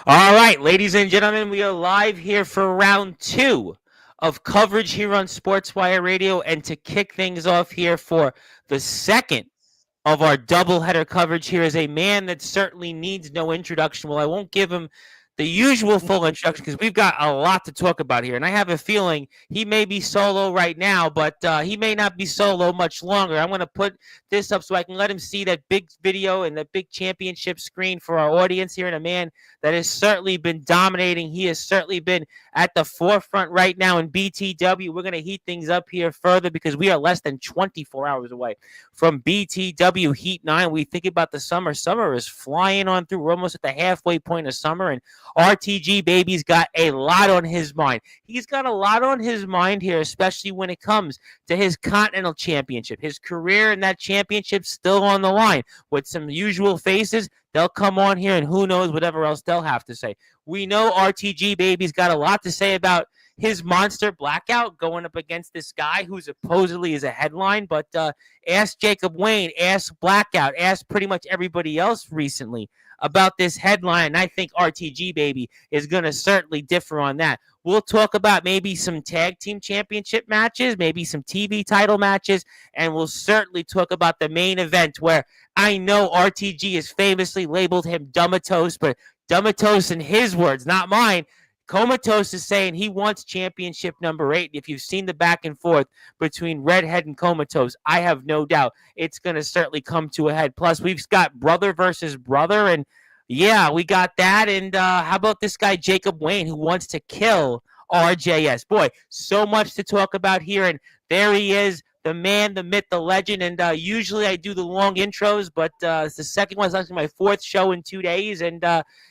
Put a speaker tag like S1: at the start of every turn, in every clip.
S1: All right, ladies and gentlemen, we are live here for round two of coverage here on Sportswire Radio. And to kick things off here for the second of our doubleheader coverage here is a man that certainly needs no introduction. Well, I won't give him the usual full introduction because we've got a lot to talk about here. And I have a feeling he may be solo right now, but he may not be solo much longer. I'm going to put this up so I can let him see that big video and that big championship screen for our audience here. And a man that has certainly been dominating. He has certainly been at the forefront right now in BTW. We're going to heat things up here further because we are less than 24 hours away from BTW Heat 9. We think about the summer. Summer is flying on through. We're almost at the halfway point of summer, and RTG Baby's got a lot on his mind. He's got a lot on his mind here, especially when it comes to his Continental Championship. His career in that championship still on the line with some usual faces. They'll come on here, and who knows whatever else they'll have to say. We know RTG Baby's got a lot to say about his monster blackout going up against this guy who supposedly is a headline. But ask Jacob Wayne, ask Blackout, ask pretty much everybody else recently about this headline. And I think RTG Baby is going to certainly differ on that. We'll talk about maybe some tag team championship matches, maybe some TV title matches, and we'll certainly talk about the main event where I know RTG has famously labeled him Dumatos, but Dumatos, in his words, not mine, Comatose is saying he wants championship number 8. If you've seen the back and forth between Redhead and Comatose, I have no doubt it's going to certainly come to a head. Plus, we've got brother versus brother, and yeah, we got that. And how about this guy, Jacob Wayne, who wants to kill RJS? Boy, so much to talk about here, and there he is. The man, the myth, the legend, and usually I do the long intros, but it's the second one. It's actually my fourth show in 2 days, and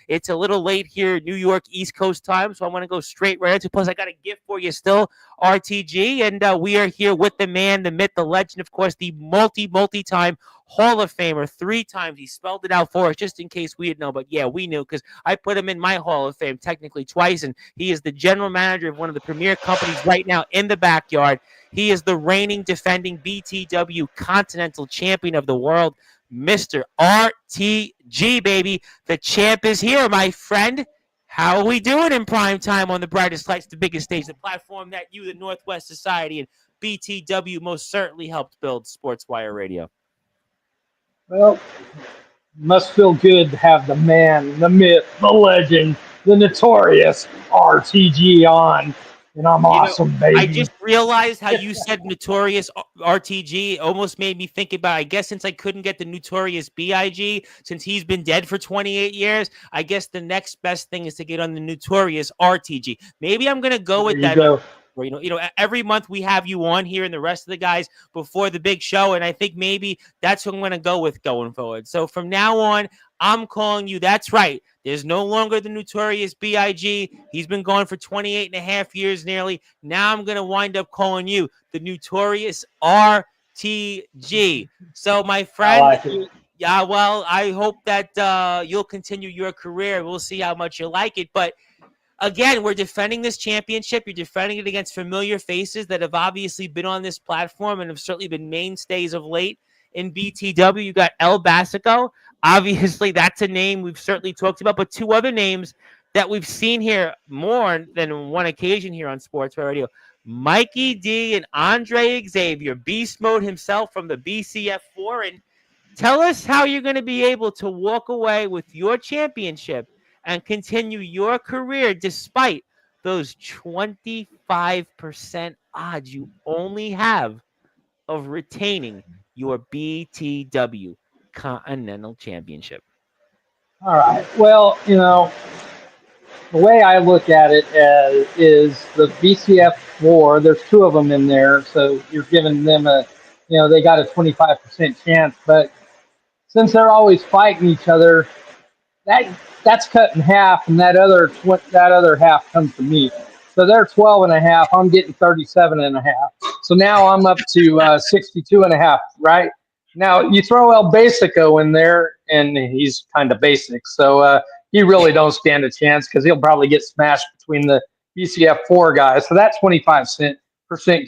S1: it's a little late here, New York East Coast time, so I want to go straight right into it. Plus, I got a gift for you still, RTG, and we are here with the man, the myth, the legend, of course, the multi-time Hall of Famer. 3 times. He spelled it out for us just in case we didn't know, but yeah, we knew because I put him in my Hall of Fame technically twice, and he is the general manager of one of the premier companies right now in the backyard. He is the reigning, defending BTW Continental Champion of the world, Mr. RTG, baby. The champ is here, my friend. How are we doing in prime time on the brightest lights, the biggest stage, the platform that you, the Northwest Society, and BTW most certainly helped build, Sportswire Radio?
S2: Well, must feel good to have the man, the myth, the legend, the notorious RTG on. And I'm awesome, baby.
S1: I just realized how you said notorious RTG almost made me think about, I guess since I couldn't get the notorious BIG, since he's been dead for 28 years, I guess the next best thing is to get on the notorious RTG. Maybe I'm going to go with that.
S2: Go.
S1: Every month we have you on here and the rest of the guys before the big show, and I think maybe that's what I'm going to go with going forward. So from now on, I'm calling you. That's right. There's no longer the notorious BIG. He's been gone for 28 and a half years nearly. Now I'm going to wind up calling you the notorious RTG. So, my friend, yeah, well, I hope that you'll continue your career. We'll see how much you like it. But again, we're defending this championship. You're defending it against familiar faces that have obviously been on this platform and have certainly been mainstays of late in BTW. You got El Basico. Obviously, that's a name we've certainly talked about, but 2 other names that we've seen here more than one occasion here on Sports Radio. Mikey D and Andre Xavier, Beast Mode himself from the BCF4. And tell us how you're going to be able to walk away with your championship and continue your career despite those 25% odds you only have of retaining your BTW Continental Championship.
S2: All right. Well, the way I look at it is the BCF4, there's 2 of them in there, so you're giving them they got a 25% chance. But since they're always fighting each other, that's cut in half, and that other half comes to me. So they're 12 and a half. I'm getting 37 and a half. So now I'm up to 62 and a half, right? Now you throw El Basico in there, and he's kind of basic. So he really don't stand a chance because he'll probably get smashed between the BCF4 guys. So that 25%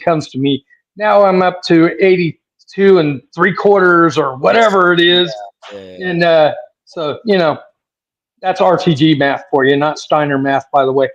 S2: comes to me. Now I'm up to 82 3/4 or whatever it is. And so, That's RTG math for you, not Steiner math, by the way.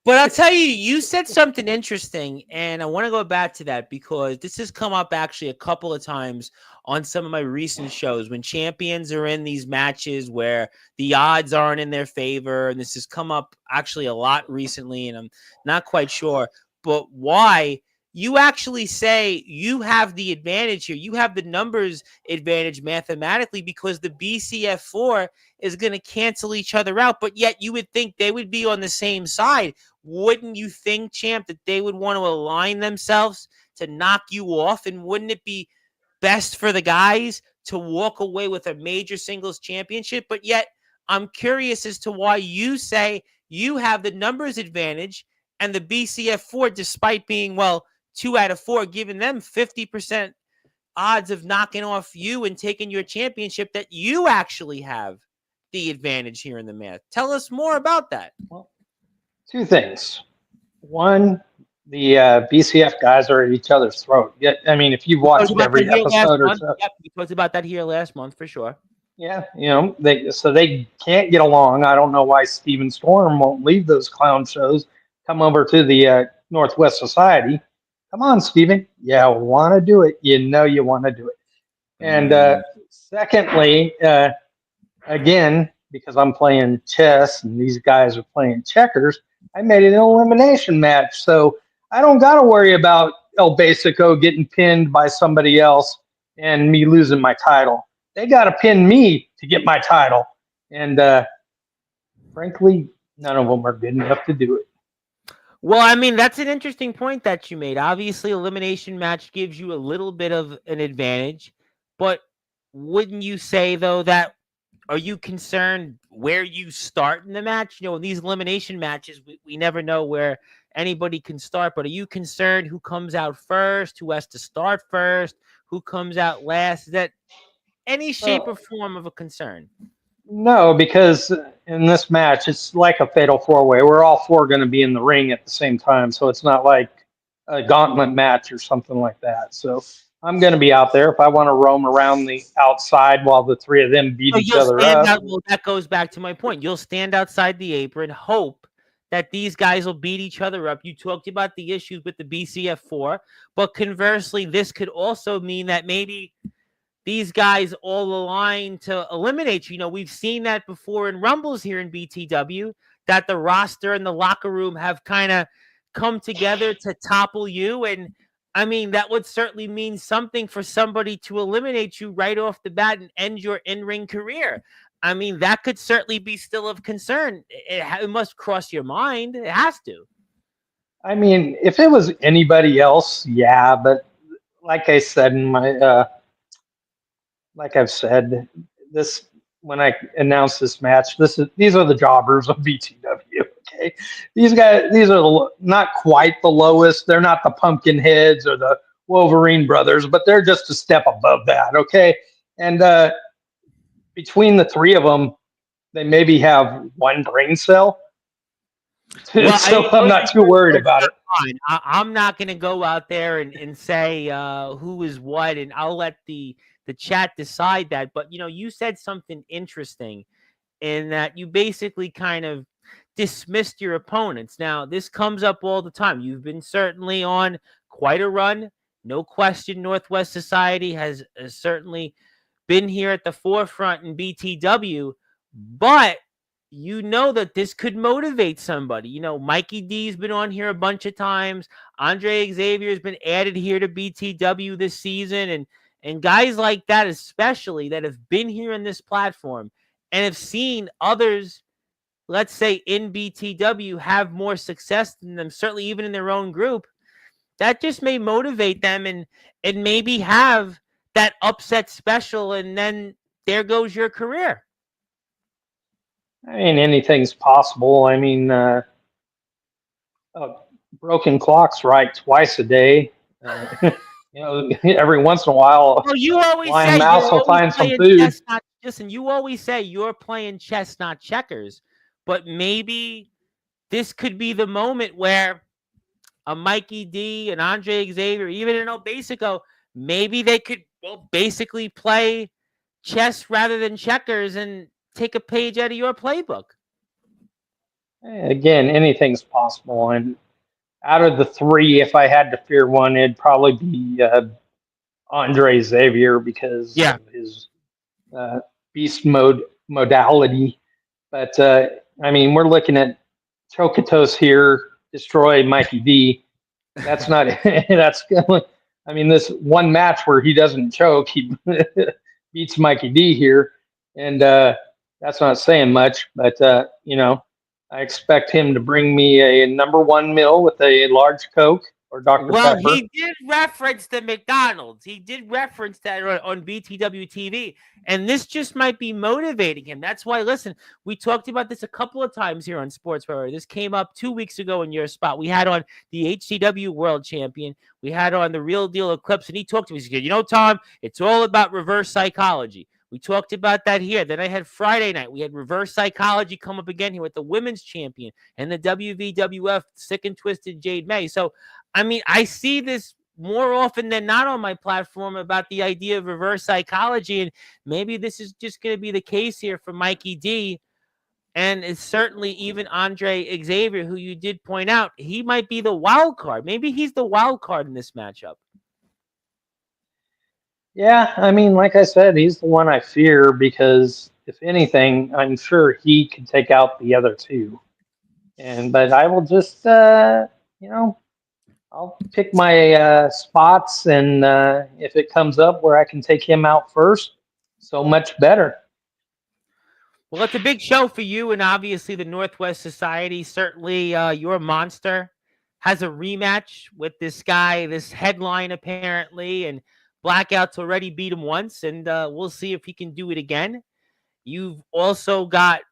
S1: But I'll tell you, you said something interesting, and I want to go back to that because this has come up actually a couple of times on some of my recent shows when champions are in these matches where the odds aren't in their favor. And this has come up actually a lot recently, and I'm not quite sure. But why you actually say you have the advantage here? You have the numbers advantage mathematically because the BCF4 is going to cancel each other out, but yet you would think they would be on the same side. Wouldn't you think, champ, that they would want to align themselves to knock you off? And wouldn't it be best for the guys to walk away with a major singles championship? But yet, I'm curious as to why you say you have the numbers advantage and the BCF4, despite being, well, 2 out of 4, giving them 50% odds of knocking off you and taking your championship, that you actually have the advantage here in the math. Tell us more about that.
S2: Well, two things. One, the BCF guys are at each other's throat. Yeah, I mean, if you've
S1: We talked
S2: watched
S1: about that
S2: every
S1: here last
S2: episode or
S1: month.
S2: so,
S1: Yep, we talked about that here last month for sure.
S2: yeah, they can't get along. I don't know why Steven Storm won't leave those clown shows, come over to the Northwest Society. Come on, Steven. Yeah, want to do it. You want to do it. And secondly, again, because I'm playing chess and these guys are playing checkers, I made an elimination match. So I don't got to worry about El Basico getting pinned by somebody else and me losing my title. They got to pin me to get my title. And frankly, none of them are good enough to do it.
S1: Well, I mean, that's an interesting point that you made. Obviously, elimination match gives you a little bit of an advantage, but wouldn't you say, though, that are you concerned where you start in the match? In these elimination matches, we never know where anybody can start, but are you concerned who comes out first, who has to start first, who comes out last? Is that any shape or form of a concern?
S2: No, because in this match, it's like a fatal four-way. We're all four going to be in the ring at the same time, so it's not like a gauntlet match or something like that. So I'm going to be out there if I want to roam around the outside while the three of them beat
S1: So
S2: each
S1: you'll
S2: other
S1: stand
S2: up.
S1: out. Well, that goes back to my point. You'll stand outside the apron, hope that these guys will beat each other up. You talked about the issues with the BCF4, but conversely, this could also mean that maybe these guys all align to eliminate you. We've seen that before in Rumbles here in BTW, that the roster and the locker room have kind of come together to topple you. And I mean, that would certainly mean something for somebody to eliminate you right off the bat and end your in-ring career. I mean, that could certainly be still of concern. It must cross your mind. It has to.
S2: I mean, if it was anybody else, yeah, but like I said in my like I've said, this when I announced this match, these are the jobbers of BTW. Okay, these are not quite the lowest. They're not the Pumpkinheads or the Wolverine brothers, but they're just a step above that. Okay, and between the three of them, they maybe have one brain cell.
S1: Well,
S2: So I'm not too worried about it.
S1: fine. I'm not going to go out there and say who is what, and I'll let the chat decide that. But you said something interesting in that you basically kind of dismissed your opponents. Now, this comes up all the time. You've been certainly on quite a run. No question, Northwest Society has certainly been here at the forefront in BTW, but that this could motivate somebody. Mikey D's been on here a bunch of times. Andre Xavier has been added here to BTW this season, and guys like that, especially that have been here in this platform and have seen others, let's say in BTW, have more success than them, certainly even in their own group. That just may motivate them and maybe have that upset special, and then there goes your career.
S2: I mean, anything's possible. I mean, broken clocks right twice a day. Every once in a while,
S1: Well, you always
S2: blind
S1: say you're
S2: mouse will
S1: always
S2: find some
S1: playing
S2: food.
S1: chess, not listen. You always say you're playing chess, not checkers. But maybe this could be the moment where a Mikey D, an Andre Xavier, even an Obasico, maybe they could basically play chess rather than checkers, and take a page out of your playbook.
S2: Again, anything's possible. And out of the three, if I had to fear one, it'd probably be Andre Xavier because
S1: Yeah.
S2: of his uh, beast mode modality. But I mean, we're looking at Chocotos here destroy Mikey D. That's not. That's. I mean, this one match where he doesn't choke, he beats Mikey D here, and that's not saying much. But I expect him to bring me a number one meal with a large Coke or Dr
S1: Well,
S2: Pepper.
S1: he did reference the McDonald's. He did reference that on BTW TV, and this just might be motivating him. That's why, listen, we talked about this a couple of times here on Sportswire. This came up 2 weeks ago in your spot. We had on the HCW World Champion. We had on the Real Deal Eclipse, and he talked to me. He said, Tom, it's all about reverse psychology. We talked about that here. Then I had Friday night. We had reverse psychology come up again here with the women's champion and the WVWF Sick and Twisted Jade May. So, I mean, I see this more often than not on my platform about the idea of reverse psychology, and maybe this is just going to be the case here for Mikey D. And it's certainly even Andre Xavier, who you did point out, he might be the wild card. Maybe he's the wild card in this matchup.
S2: Yeah, I mean, like I said, he's the one I fear because if anything, I'm sure he could take out the other two. But I will just, I'll pick my spots, and if it comes up where I can take him out first, so much better.
S1: Well, it's a big show for you, and obviously the Northwest Society. Certainly, your monster has a rematch with this guy, this headline apparently, and Blackout's already beat him once, and we'll see if he can do it again. You've also got,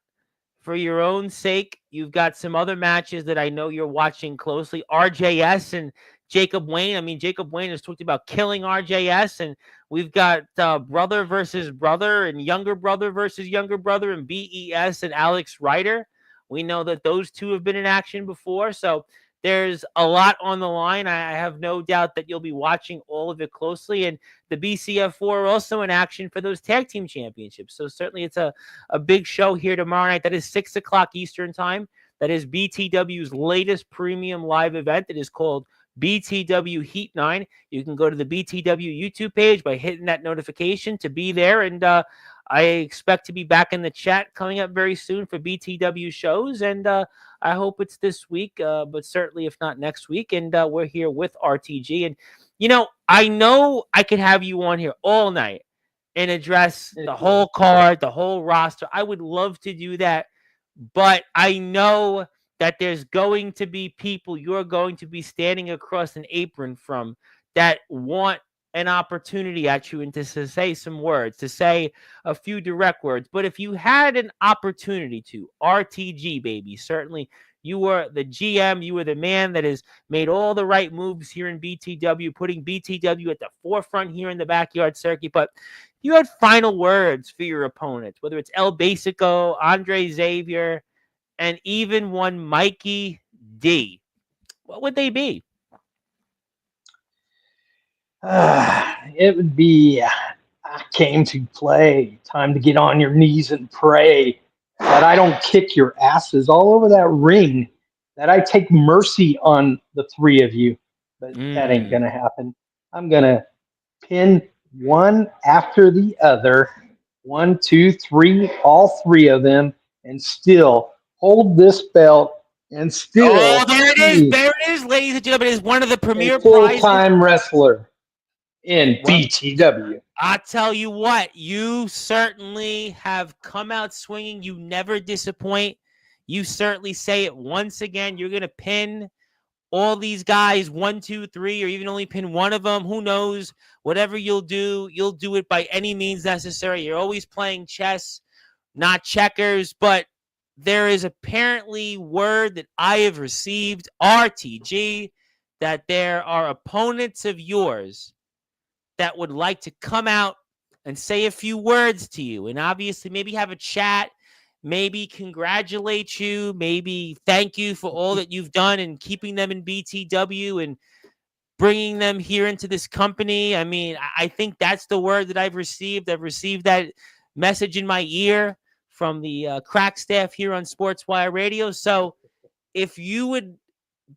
S1: for your own sake, you've got some other matches that I know you're watching closely. RJS and Jacob Wayne. I mean, Jacob Wayne has talked about killing RJS, and we've got brother versus brother and younger brother versus younger brother and BES and Alex Ryder. We know that those two have been in action before, so there's a lot on the line. I have no doubt that you'll be watching all of it closely. And the BCF4 are also in action for those tag team championships. So certainly it's a big show here tomorrow night. That is 6 o'clock Eastern time. That is BTW's latest premium live event. It is called BTW Heat 9. You can go to the BTW YouTube page by hitting that notification to be there. And I expect to be back in the chat coming up very soon for BTW shows. And I hope it's this week, but certainly if not next week. And we're here with RTG. And, I know I could have you on here all night and address the whole card, the whole roster. I would love to do that. But I know that there's going to be people you're going to be standing across an apron from that want an opportunity at you and to say some words, to say a few direct words. But if you had an opportunity to, RTG, baby, certainly you were the GM, you were the man that has made all the right moves here in BTW, putting BTW at the forefront here in the backyard circuit. But you had final words for your opponents, whether it's El Basico, Andre Xavier, and even one Mikey D. What would they be?
S2: It would be, I came to play. Time to get on your knees and pray that I don't kick your asses all over that ring, that I take mercy on the three of you. But that ain't going to happen. I'm going to pin one after the other, 1, 2, 3, all three of them, and still hold this belt and still.
S1: Oh, there it is. There it is, ladies and gentlemen. It is one of the premier
S2: full-time wrestler in BTW.
S1: I tell you what, you certainly have come out swinging. You never disappoint. You certainly say it once again. You're going to pin all these guys 1, 2, 3, or even only pin one of them. Who knows? Whatever you'll do it by any means necessary. You're always playing chess, not checkers. But there is apparently word that I have received, RTG, that there are opponents of yours that would like to come out and say a few words to you, and obviously maybe have a chat, maybe congratulate you, maybe thank you for all that you've done and keeping them in BTW and bringing them here into this company. I mean, I think that's the word that I've received. I've received that message in my ear from the crack staff here on Sportswire Radio. So if you would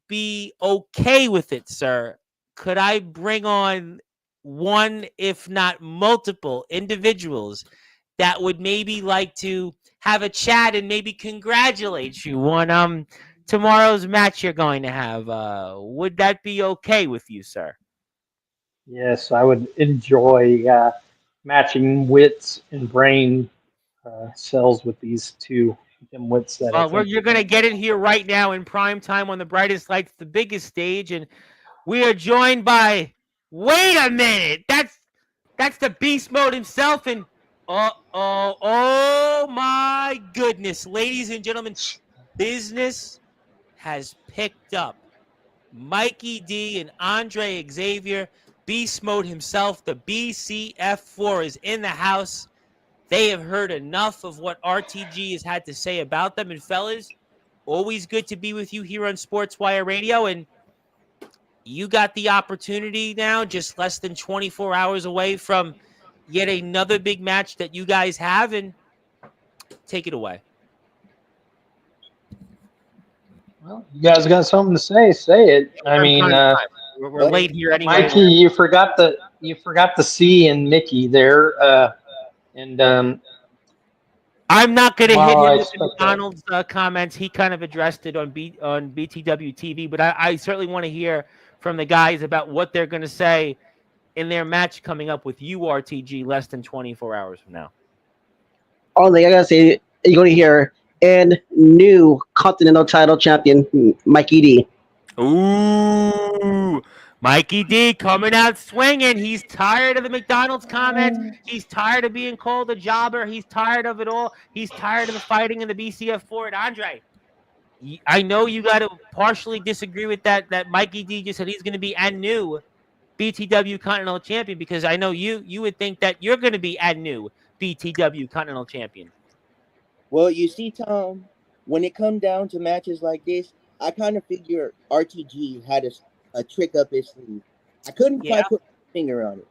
S1: be okay with it, sir, could I bring on one, if not multiple, individuals that would maybe like to have a chat and maybe congratulate you on tomorrow's match you're going to have? Would that be okay with you, sir?
S2: Yes, I would enjoy matching wits and brain cells with these two dimwits that I think
S1: You're
S2: are
S1: going
S2: going
S1: to
S2: to go
S1: get it
S2: down.
S1: here right now in prime time on the brightest lights, the biggest stage, and we are joined by. Wait a minute, that's the beast mode himself, and oh my goodness, ladies and gentlemen, business has picked up. Mikey D and Andre Xavier, beast mode himself, the BCF4 is in the house. They have heard enough of what RTG has had to say about them. And fellas, always good to be with you here on Sportswire Radio. And you got the opportunity now, just less than 24 hours away from yet another big match that you guys have. And take it away.
S2: Well, you guys got something to say? Say it. I
S1: We're in
S2: mean,
S1: prime time. We're
S3: Well,
S1: late here anyway.
S2: Mikey, you forgot the C in Mickey there, and
S1: I'm not going to hit
S2: tomorrow I
S1: him with the
S2: expect that.
S1: McDonald's comments. He kind of addressed it on BTW TV, but I certainly want to hear from the guys about what they're going to say in their match coming up with URTG less than 24 hours from now.
S3: Only I gotta say, you're gonna hear and new Continental Title Champion Mikey D.
S1: Ooh, Mikey D coming out swinging. He's tired of the McDonald's comments. He's tired of being called a jobber. He's tired of it all. He's tired of the fighting in the BCF4. And Andre, I know you got to partially disagree with that Mikey D just said he's going to be a new BTW Continental Champion, because I know you would think that you're going to be a new BTW Continental Champion.
S4: Well, you see, Tom, when it come down to matches like this, I kind of figure RTG had a trick up his sleeve. I couldn't
S1: Yeah.
S4: quite put my finger on it.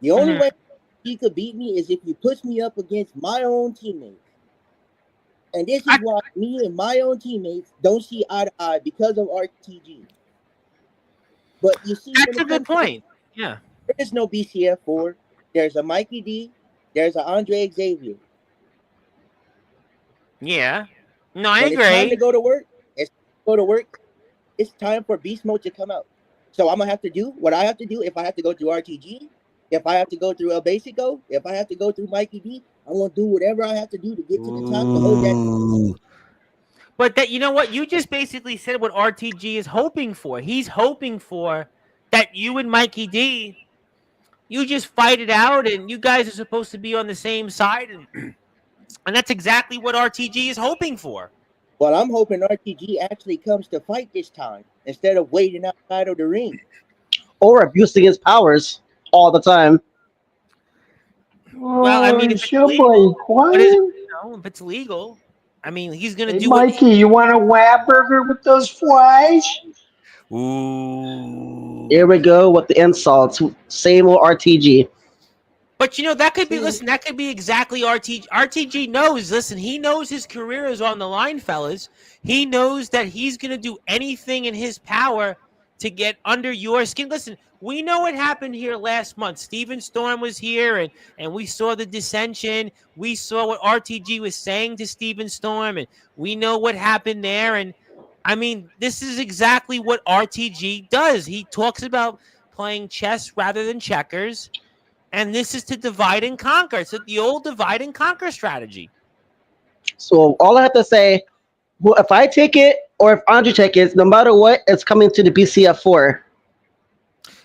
S4: The only
S1: Mhm.
S4: way he could beat me is if he puts me up against my own teammates. And this is why me and my own teammates don't see eye to eye because of RTG. But you see, when
S1: That's
S4: it
S1: a good
S4: comes to-
S1: point. Yeah.
S4: there is no BCF4. There's a Mikey D. There's a Andre Xavier.
S1: Yeah. No, I
S4: When it's time to
S1: agree.
S4: go to work, it's time for beast mode to come out. So I'm gonna have to do what I have to do. If I have to go through RTG, if I have to go through El Basico, if I have to go through Mikey D, I'm gonna do whatever I have to do to get to the top to hold that.
S1: But that, you know what? You just basically said what RTG is hoping for. He's hoping for that you and Mikey D, you just fight it out, and you guys are supposed to be on the same side, and that's exactly what RTG is hoping for.
S4: Well, I'm hoping RTG actually comes to fight this time instead of waiting outside of the ring.
S3: Or abusing his powers all the time.
S1: Well, I mean, if
S2: Is
S1: it's
S2: your
S1: legal,
S2: boy
S1: what is it?
S2: quiet?
S1: If it's legal, I mean, he's gonna
S2: Hey,
S1: do what.
S2: Mikey, you want a whab burger with those fries?
S1: Ooh.
S3: Here we go with the insults. Same old RTG.
S1: But that could be.
S4: See?
S1: Listen, that could be exactly RTG. RTG knows. Listen, he knows his career is on the line, fellas. He knows that he's going to do anything in his power to get under your skin. Listen, we know what happened here last month. Steven Storm was here, and we saw the dissension. We saw what RTG was saying to Steven Storm, and we know what happened there. And I mean, this is exactly what RTG does. He talks about playing chess rather than checkers. And this is to divide and conquer. It's the old divide and conquer strategy.
S3: So all I have to say, well, if I take it or if Andre takes it, no matter what, it's coming to the BCF4.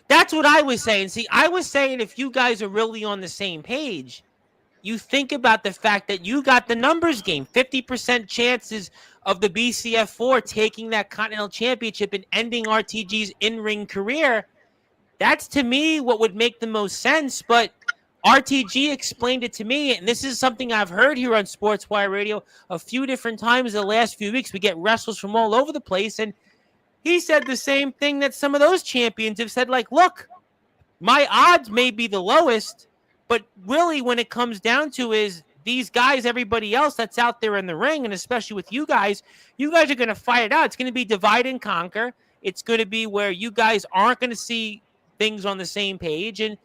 S1: That's what I was saying. See, I was saying if you guys are really on the same page, you think about the fact that you got the numbers game. 50% chances of the BCF4 taking that Continental Championship and ending RTG's in-ring career. That's, to me, what would make the most sense. But RTG explained it to me, and this is something I've heard here on Sportswire Radio a few different times in the last few weeks. We get wrestlers from all over the place, and he said the same thing that some of those champions have said, like, look, my odds may be the lowest, but really when it comes down to is these guys, everybody else that's out there in the ring, and especially with you guys are going to fight it out. It's going to be divide and conquer. It's going to be where you guys aren't going to see things on the same page, and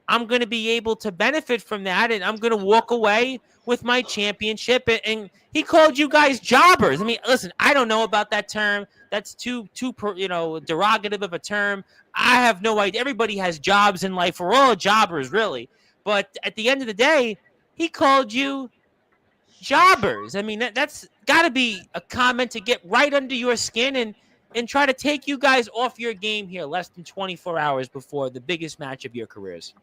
S1: I'm going to be able to benefit from that, and I'm going to walk away with my championship. And he called you guys jobbers. I mean, listen, I don't know about that term. That's too derogative of a term. I have no idea. Everybody has jobs in life. We're all jobbers, really. But at the end of the day, he called you jobbers. I mean, that's got to be a comment to get right under your skin and try to take you guys off your game here less than 24 hours before the biggest match of your careers.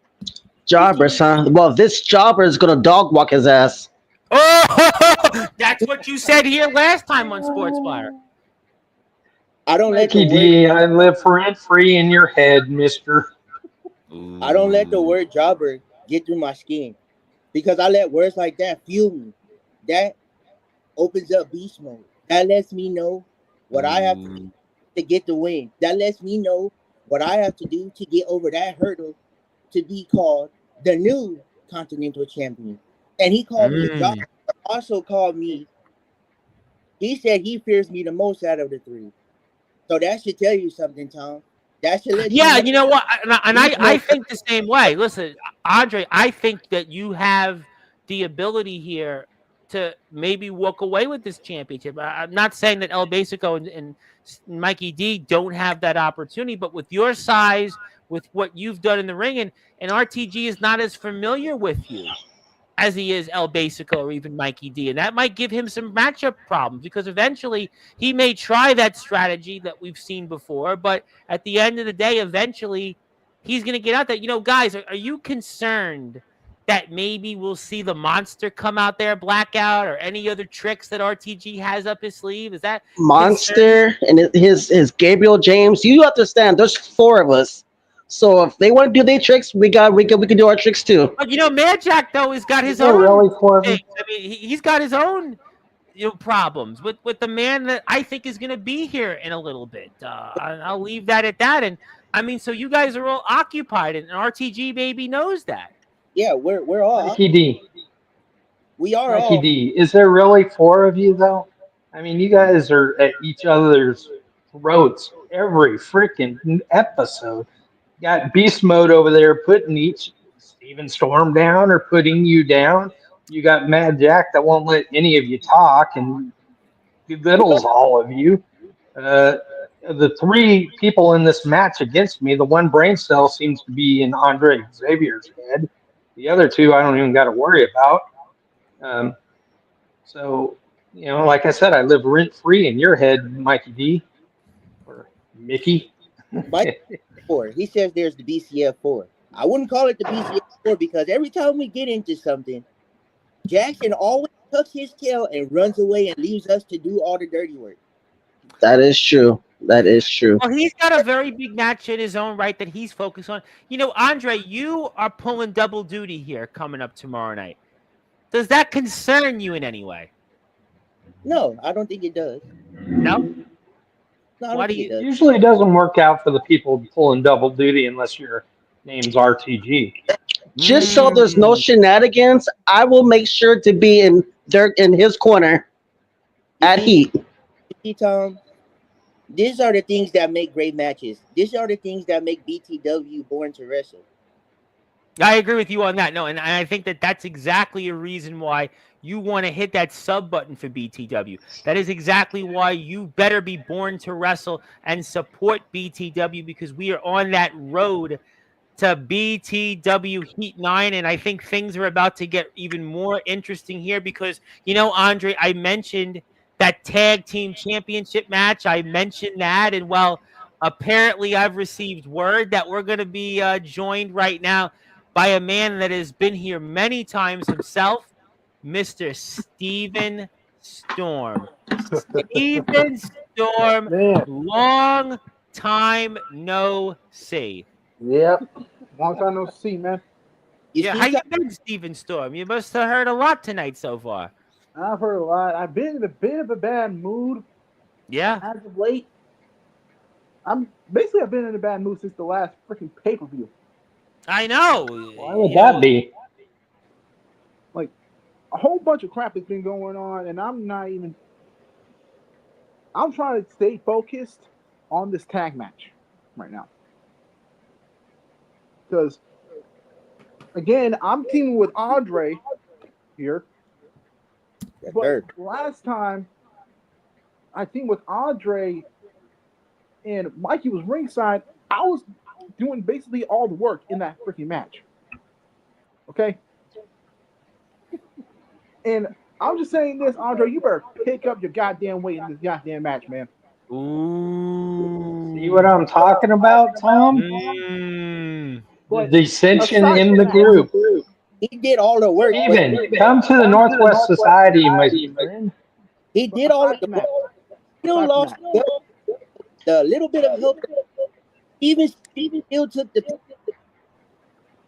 S3: Jobbers, huh? Well, this jobber is gonna dog walk his ass.
S1: Oh, that's what you said here last time on Sportswire.
S4: I don't let the
S2: Mikey
S4: word
S2: D, I live rent free in your head, mister.
S4: I don't let the word jobber get through my skin because I let words like that fuel me. That opens up beast mode. That lets me know what I have to do to get the win. That lets me know what I have to do to get over that hurdle to be called the new Continental Champion. And he called me a jobber. Also called me. He said he fears me the most out of the three. So that should tell you something, Tom. That should let
S1: Yeah,
S4: you know.
S1: you know what? And I think the same way. Listen, Andre, I think that you have the ability here to maybe walk away with this championship. I'm not saying that El Basico and Mikey D don't have that opportunity, but with your size, with what you've done in the ring, and RTG is not as familiar with you as he is El Basico or even Mikey D. And that might give him some matchup problems because eventually he may try that strategy that we've seen before. But at the end of the day, eventually he's going to get out there. You know, guys, are you concerned that maybe we'll see the monster come out there, Blackout, or any other tricks that RTG has up his sleeve? Is that concerning?
S3: Monster and his Gabriel James. You understand? There's four of us. So if they want to do their tricks, we can do our tricks too.
S1: But, Mad Jack, though, has got
S2: Is
S1: his
S2: there
S1: own
S2: really four of you?
S1: things. I mean, he's got his own problems with the man that I think is going to be here in a little bit. I'll leave that at that. And I mean, so you guys are all occupied, and RTG baby knows that.
S4: Yeah, we're all
S2: Mikey D.
S4: we are
S2: Mikey
S4: all
S2: D. Is there really four of you though? I mean, you guys are at each other's throats every freaking episode. Got Beast Mode over there putting each Steven Storm down or putting you down. You got Mad Jack that won't let any of you talk and belittles all of you. The three people in this match against me, the one brain cell seems to be in Andre Xavier's head. The other two, I don't even got to worry about. Um, so, like I said, I live rent free in your head, Mikey D or Mickey.
S4: Mike 4. He says there's the BCF 4. I wouldn't call it the BCF 4 because every time we get into something, Jackson always tucks his tail and runs away and leaves us to do all the dirty work.
S3: That is true. That is true.
S1: Well, he's got a very big match in his own right that he's focused on. Andre, you are pulling double duty here coming up tomorrow night. Does that concern you in any way?
S4: No, I don't think it does.
S1: No?
S4: No, I
S1: Why
S4: don't
S1: do
S4: think
S1: you-
S4: it does.
S2: Usually it doesn't work out for the people pulling double duty unless your name's RTG.
S3: Just so there's no shenanigans, I will make sure to be in his corner at Heat.
S4: You see, Tom, these are the things that make great matches. These are the things that make BTW born to wrestle.
S1: I agree with you on that. No, and I think that that's exactly a reason why you want to hit that sub button for BTW. That is exactly why you better be born to wrestle and support BTW because we are on that road to BTW Heat 9, and I think things are about to get even more interesting here because, Andre, I mentioned that tag team championship match. I mentioned that, and well, apparently I've received word that we're going to be joined right now by a man that has been here many times himself, Mr. Steven Storm. Steven Storm,
S5: Man,
S1: long time no see.
S5: yep. Long time no see, man.
S4: You
S1: Yeah,
S4: see,
S1: how you
S4: Tom?
S1: been, Steven Storm? You must have heard a lot tonight so far.
S5: I've heard a lot. I've been in a bit of a bad mood
S1: Yeah.
S5: as of late. I've been in a bad mood since the last freaking pay-per-view.
S1: I know.
S2: Why would that be?
S5: Like, a whole bunch of crap has been going on, and I'm trying to stay focused on this tag match right now. Because, again, I'm teaming with Andre here.
S4: Yes,
S5: But
S4: sir.
S5: last time, I teamed with Andre and Mikey was ringside. I was doing basically all the work in that freaking match. Okay? And I'm just saying this, Andre, you better pick up your goddamn weight in this goddamn match, man.
S1: Ooh.
S2: See what I'm talking about, Tom?
S1: Mm.
S2: The
S5: But
S2: dissension
S5: aside
S2: in
S5: from
S2: the
S5: that,
S2: group.
S4: He did all the work, but
S2: Steven, come to the Northwest Society, my friend.
S4: he
S5: but
S4: did all
S5: aside
S4: the
S5: from
S4: work.
S5: that,
S4: Still
S5: aside from
S4: lost
S5: that,
S4: the little bit of help. Even still took the.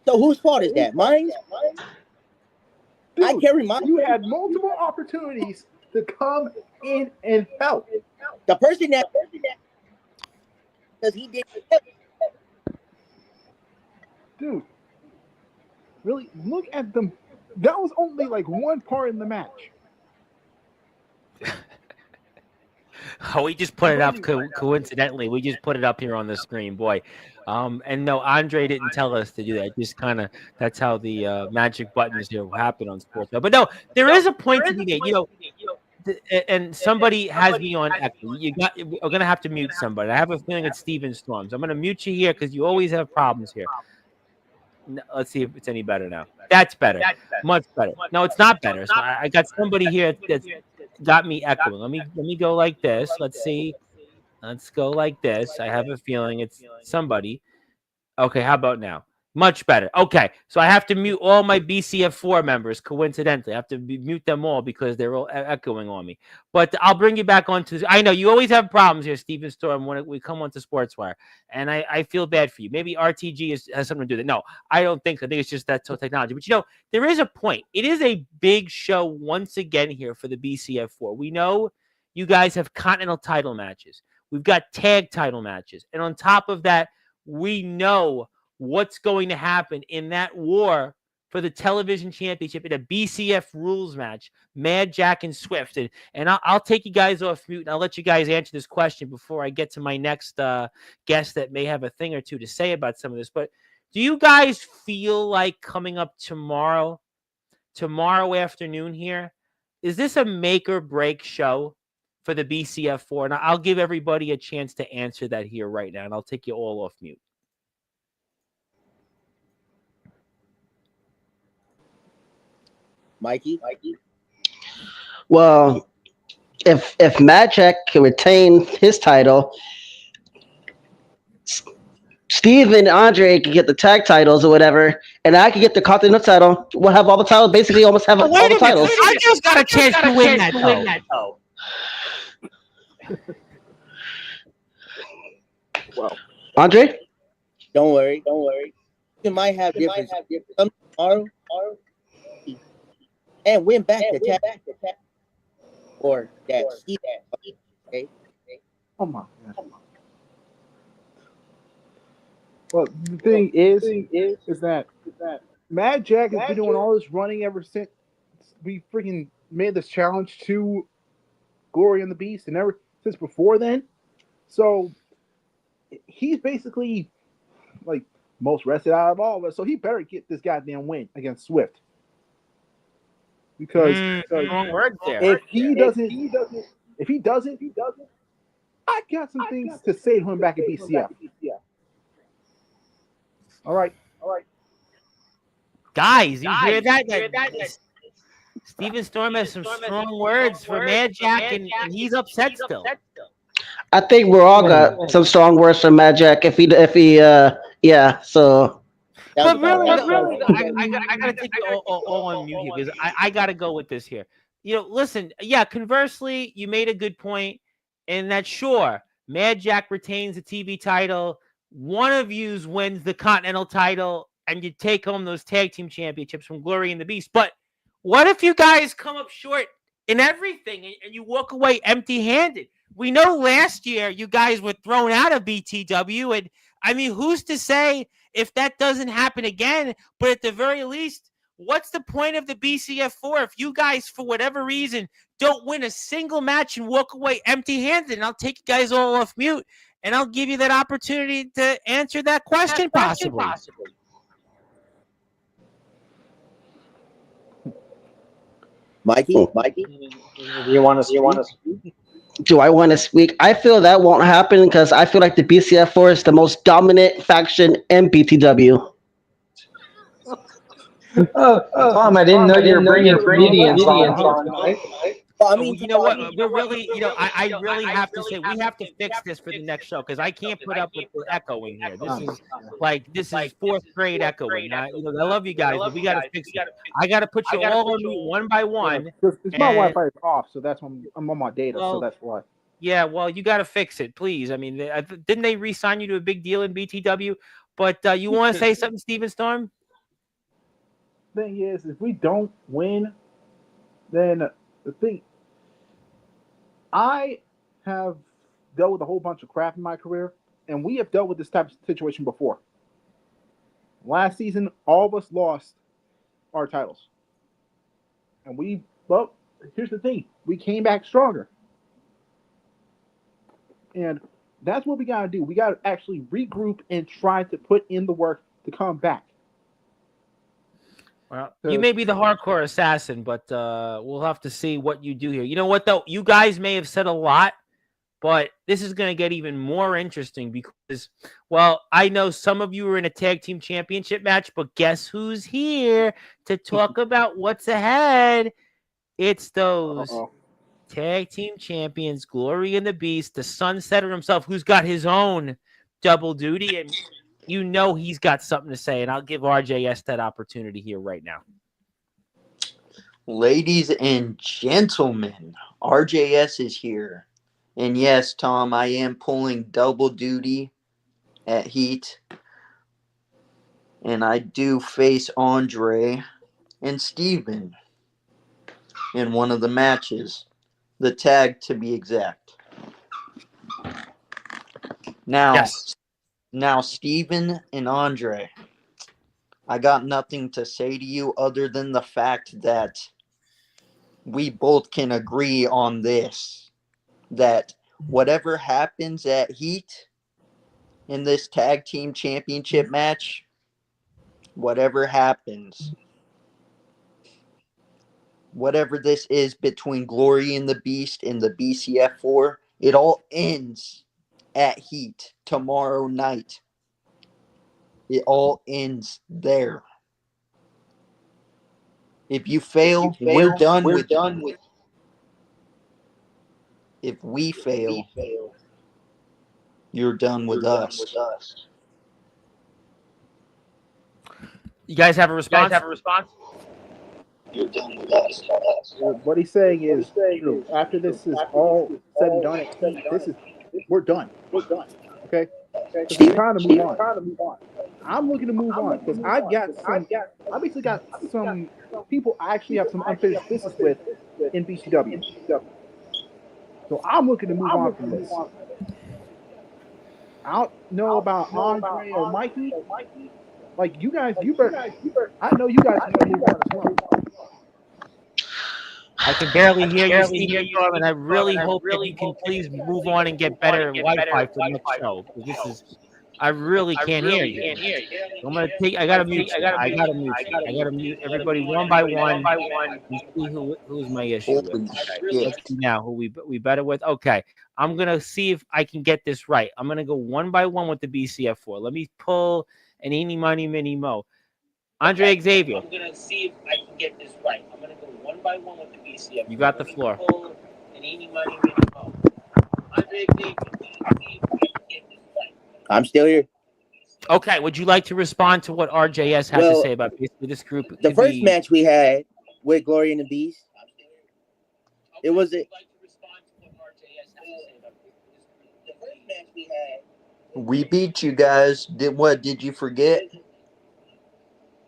S4: So whose fault is that? Mine. I
S5: dude,
S4: carry mine.
S5: you had multiple opportunities to come in and help.
S4: The person that because he did help.
S5: Dude, really, look at them. That was only like one part in the match.
S1: Oh, we just put it up coincidentally. We just put it up here on the screen, boy. And no, Andre didn't tell us to do that. Just kind of that's how the magic buttons here happen on sports. But no, there is a point to be made. And somebody has me on echo. We're gonna have to mute somebody. I have a feeling it's Steven Storms. I'm gonna mute you here because you always have problems here. Let's see if it's any better now. That's better. Much better. No, it's not better. So I got somebody here that's got me echoing. Let me go like this. Let's see. Let's go like this. I have a feeling it's somebody. Okay, how about now? Much better. Okay, so I have to mute all my BCF4 members. Coincidentally, I have to mute them all because they're all echoing on me. But I'll bring you back onto. I know you always have problems here, Stephen Storm, when we come onto Sportswire, and I feel bad for you. Maybe RTG has something to do with it. No, I don't think so. I think it's just that technology. But there is a point. It is a big show once again here for the BCF4. We know you guys have continental title matches. We've got tag title matches, and on top of that, we know what's going to happen in that war for the television championship in a BCF rules match, Mad Jack and Swift. And I'll take you guys off mute, and I'll let you guys answer this question before I get to my next guest that may have a thing or two to say about some of this. But do you guys feel like coming up tomorrow afternoon here, is this a make or break show for the BCF4? And I'll give everybody a chance to answer that here right now, and I'll take you all off mute.
S4: Mikey.
S3: Well, if Magic can retain his title, Steve and Andre can get the tag titles or whatever, and I can get the continental title. We'll have all the titles. Basically, almost have all the titles.
S1: I just got a chance to win that, though.
S5: Well,
S3: Andre?
S4: Don't worry. You might have different. Come tomorrow and win back the tag or that. Okay.
S5: oh my God. Well, the thing is that Mad Jack has been doing all this running ever since we freaking made this challenge to Glory and the Beast, and ever since before then. So he's basically like most rested out of all of us. So he better get this goddamn win against Swift. Because
S1: Wrong word there.
S5: if he doesn't, I got some things to say to him back at BCF. All right.
S1: Guys, you hear that? Steven Storm has some strong words for Mad Jack, and he's upset still.
S3: I think we're all got some strong words from Mad Jack. If he, yeah. So.
S1: But really, I gotta take you all on mute here because I gotta go with this here. Listen, yeah. Conversely, you made a good point, and that sure, Mad Jack retains the TV title. One of you wins the Continental title, and you take home those tag team championships from Glory and the Beast. But what if you guys come up short in everything and you walk away empty-handed? We know last year you guys were thrown out of BTW, and I mean, who's to say if that doesn't happen again? But at the very least, What's the point of the BCF4 if you guys, for whatever reason, don't win a single match and walk away empty-handed? And I'll take you guys all off mute, and I'll give you that opportunity to answer that question, possibly.
S4: Mikey,
S2: Do you want to speak?
S3: Do I want to speak? I feel that won't happen because I feel like the BCF4 is the most dominant faction in BTW.
S2: Tom, I didn't know you were bringing comedians on tonight.
S4: Well, I
S1: Well,
S4: mean,
S1: you know what? We're really, I really have to say we have to fix this for the next show because I can't put up with the echoing here. This is fourth grade echoing. I love you guys, but we got to fix it. I got to put you all on mute one by one.
S5: Because my Wi-Fi is off, so that's when I'm on my data, so that's why.
S1: Yeah, well, you got to fix it, please. I mean, didn't they re-sign you to a big deal in BTW? But you want to say something, Steven Storm?
S5: Thing is, if we don't win, then the thing, I have dealt with a whole bunch of crap in my career, and we have dealt with this type of situation before. Last season, all of us lost our titles. And well, here's the thing. We came back stronger. And that's what we got to do. We got to actually regroup and try to put in the work to come back.
S1: Well, you may be the hardcore assassin, but we'll have to see what you do here. You know what, though? You guys may have said a lot, but this is going to get even more interesting because, well, I know some of you are in a tag team championship match, but guess who's here to talk about what's ahead? It's those tag team champions, Glory and the Beast, the Sunsetter himself, who's got his own double duty, and you know he's got something to say, and I'll give RJS that opportunity here right now.
S6: Ladies and gentlemen, RJS is here. And yes, Tom, I am pulling double duty at Heat. And I do face Andre and Steven in one of the matches. The tag, to be exact. Now, Steven and Andre, I got nothing to say to you other than the fact that we both can agree on this, that whatever happens at Heat in this tag team championship match, whatever happens, whatever this is between Glory and the Beast and the BCF4, it all ends at Heat tomorrow night. It all ends there. If you fail, we're done with. If we fail, you're done with us.
S1: You guys have a response?
S6: You're done with us.
S5: What he's saying is, after this is all said and done at Heat, we're done. Okay? It's time to move on. I'm looking to move on because I basically got some people I actually have some unfinished business with in BCW. So I'm looking to move on from this. I don't know about Andre or Mikey. Like you guys, I know you guys want to move on as well.
S1: I can barely hear you, Steve Storm, and I really hope that you can please move on and get better Wi-Fi for the next show. I really can't hear you. I'm gonna take. I gotta mute you. I gotta mute everybody one by one. And see who's my issue with. Okay, let's see now who we better with. Okay, I'm gonna see if I can get this right. I'm gonna go one by one with the BCF4. Let me pull an eeny, miny, miny, mo. Andre Xavier. I'm gonna see if I can get this right. I'm gonna go one by one with the BCF. You got the floor. Pull an eeny, miny, miny, mo. Andre Xavier.
S4: I'm still here.
S1: Okay, would you like to respond to what RJS had to say about basically this group?
S4: The first match we had with Glory and the Beast, it was it.
S6: We beat you guys. Did you forget?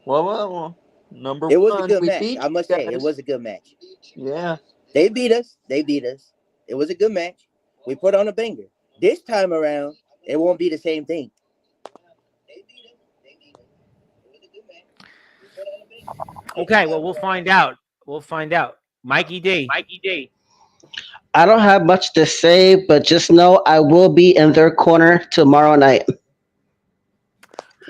S6: Well, number one.
S4: It was a good
S6: we
S4: match.
S6: beat
S4: I must
S6: you
S4: say,
S6: guys.
S4: it was a good match.
S6: Yeah.
S4: They beat us. It was a good match. We put on a banger. This time around, it won't be the same thing.
S1: Okay, well, we'll find out. We'll find out. Mikey D.
S3: I don't have much to say, but just know I will be in their corner tomorrow night.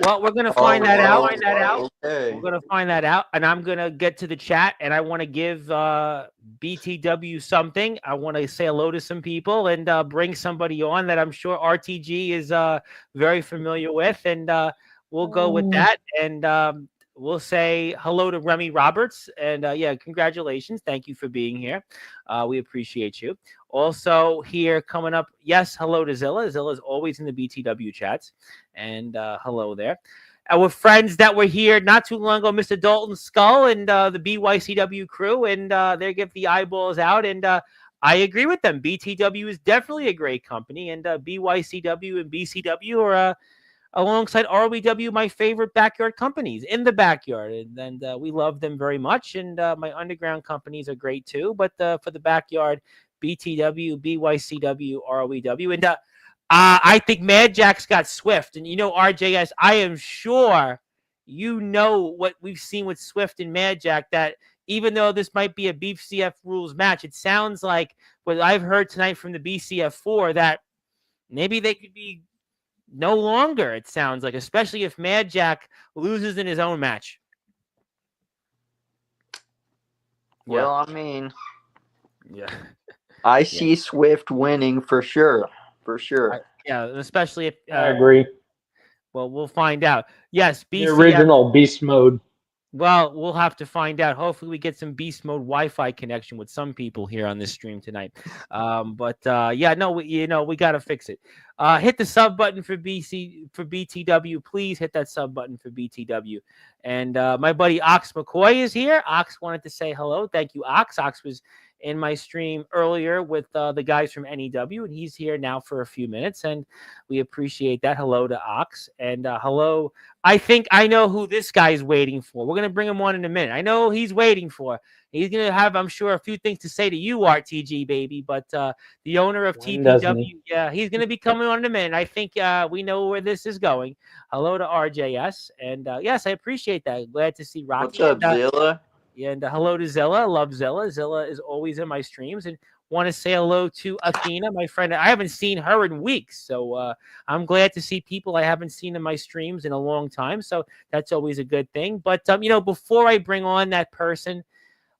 S1: Well, we're gonna
S6: Oh,
S1: find that out.
S6: okay.
S1: We're gonna find that out, and I'm gonna get to the chat, and I want to give BTW something. I want to say hello to some people and bring somebody on that I'm sure RTG is very familiar with, and we'll go with that, and we'll say hello to Remy Roberts, and yeah, congratulations, thank you for being here. We appreciate you. Also here coming up, yes, hello to Zilla. Zilla's always in the BTW chats, and hello there. Our friends that were here not too long ago, Mr. Dalton Skull and the BYCW crew, and they give the eyeballs out. And I agree with them. BTW is definitely a great company, and BYCW and BCW are alongside ROEW, my favorite backyard companies in the backyard. And we love them very much. And my underground companies are great too. But for the backyard, BTW, BYCW, ROEW. And I think Mad Jack's got Swift. And RJS, I am sure you know what we've seen with Swift and Mad Jack, that even though this might be a BCF rules match, it sounds like what I've heard tonight from the BCF4 that maybe they could be no longer, it sounds like, especially if Mad Jack loses in his own match.
S6: Well, I mean,
S1: Yeah.
S6: I see Swift winning for sure. For sure.
S1: Yeah, especially if
S2: I agree.
S1: well, we'll find out. Yes,
S2: The
S1: BCF.
S2: original Beast Mode.
S1: Well, we'll have to find out. Hopefully, we get some beast mode Wi-Fi connection with some people here on this stream tonight. But yeah, no, we got to fix it. Hit the sub button for BTW. Please hit that sub button for BTW. And my buddy Ox McCoy is here. Ox wanted to say hello. Thank you, Ox. Ox was in my stream earlier with the guys from NEW, and he's here now for a few minutes, and we appreciate that. Hello to Ox, and hello. I think I know who this guy's waiting for. We're going to bring him on in a minute. I know he's waiting for. He's going to have, I'm sure, a few things to say to you, RTG, baby. But the owner of TPW, yeah, he's going to be coming on in a minute. I think we know where this is going. Hello to RJS. And yes, I appreciate that. Glad to see Rocky.
S6: What's up, Zilla?
S1: And hello to Zilla. I love Zilla. Zilla is always in my streams. And want to say hello to Athena, my friend. I haven't seen her in weeks. So I'm glad to see people I haven't seen in my streams in a long time. So that's always a good thing. But, before I bring on that person,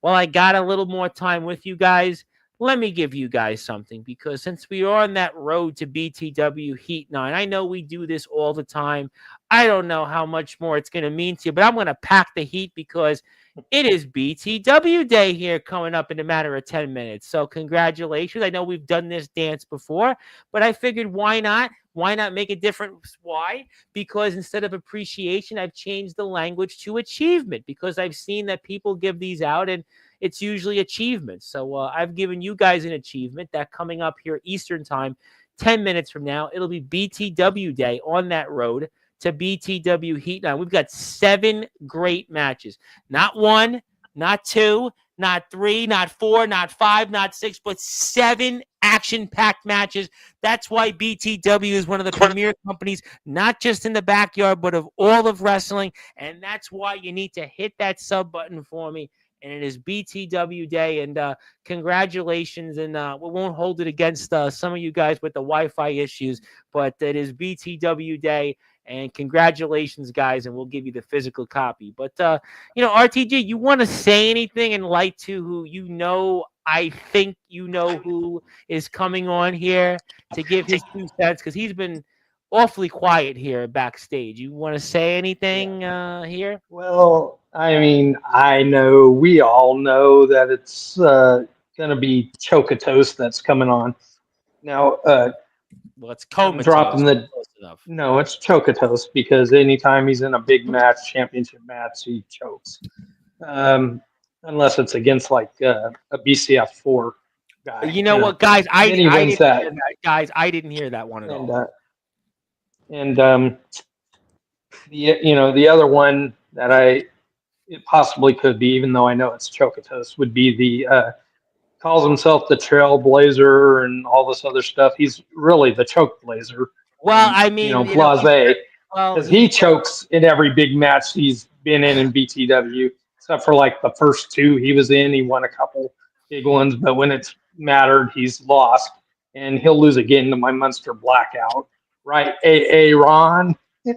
S1: well, I got a little more time with you guys. Let me give you guys something, because since we are on that road to BTW Heat 9, I know we do this all the time. I don't know how much more it's going to mean to you, but I'm going to pack the heat because it is BTW Day here coming up in a matter of 10 minutes. So congratulations. I know we've done this dance before, but I figured why not? Why not make a difference? Why? Because instead of appreciation, I've changed the language to achievement, because I've seen that people give these out and it's usually achievements. So I've given you guys an achievement that coming up here Eastern time, 10 minutes from now, it'll be BTW Day on that road to BTW Heat 9. We've got 7 great matches. Not 1, not 2, not 3, not 4, not 5, not 6, but 7 action-packed matches. That's why BTW is one of the premier companies, not just in the backyard, but of all of wrestling. And that's why you need to hit that sub button for me. And it is BTW Day. And congratulations. And we won't hold it against some of you guys with the Wi-Fi issues, but it is BTW Day. And congratulations, guys, and we'll give you the physical copy. But, RTG, you want to say anything in light to who I think who is coming on here to give his 2 cents, because he's been awfully quiet here backstage. You want to say anything here?
S2: Well, I mean, we all know that it's going to be Chocotoast that's coming on. Now,
S1: well, it's
S2: I'm dropping the. No, it's Chocotoast, because anytime he's in a big match, championship match, he chokes. Unless it's against like a BCF4 guy.
S1: You know what, guys? I
S2: didn't hear that.
S1: Guys, I didn't hear that one at all.
S2: The other one that it possibly could be, even though I know it's Chocotoast, would be the calls himself the Trailblazer and all this other stuff. He's really the Choke Blazer.
S1: Well, I mean,
S2: blase, because he chokes in every big match he's been in BTW. except for like the first two he was in. He won a couple big ones, but when it's mattered, he's lost, and he'll lose again to my Munster Blackout. Right, Ron?
S1: Well,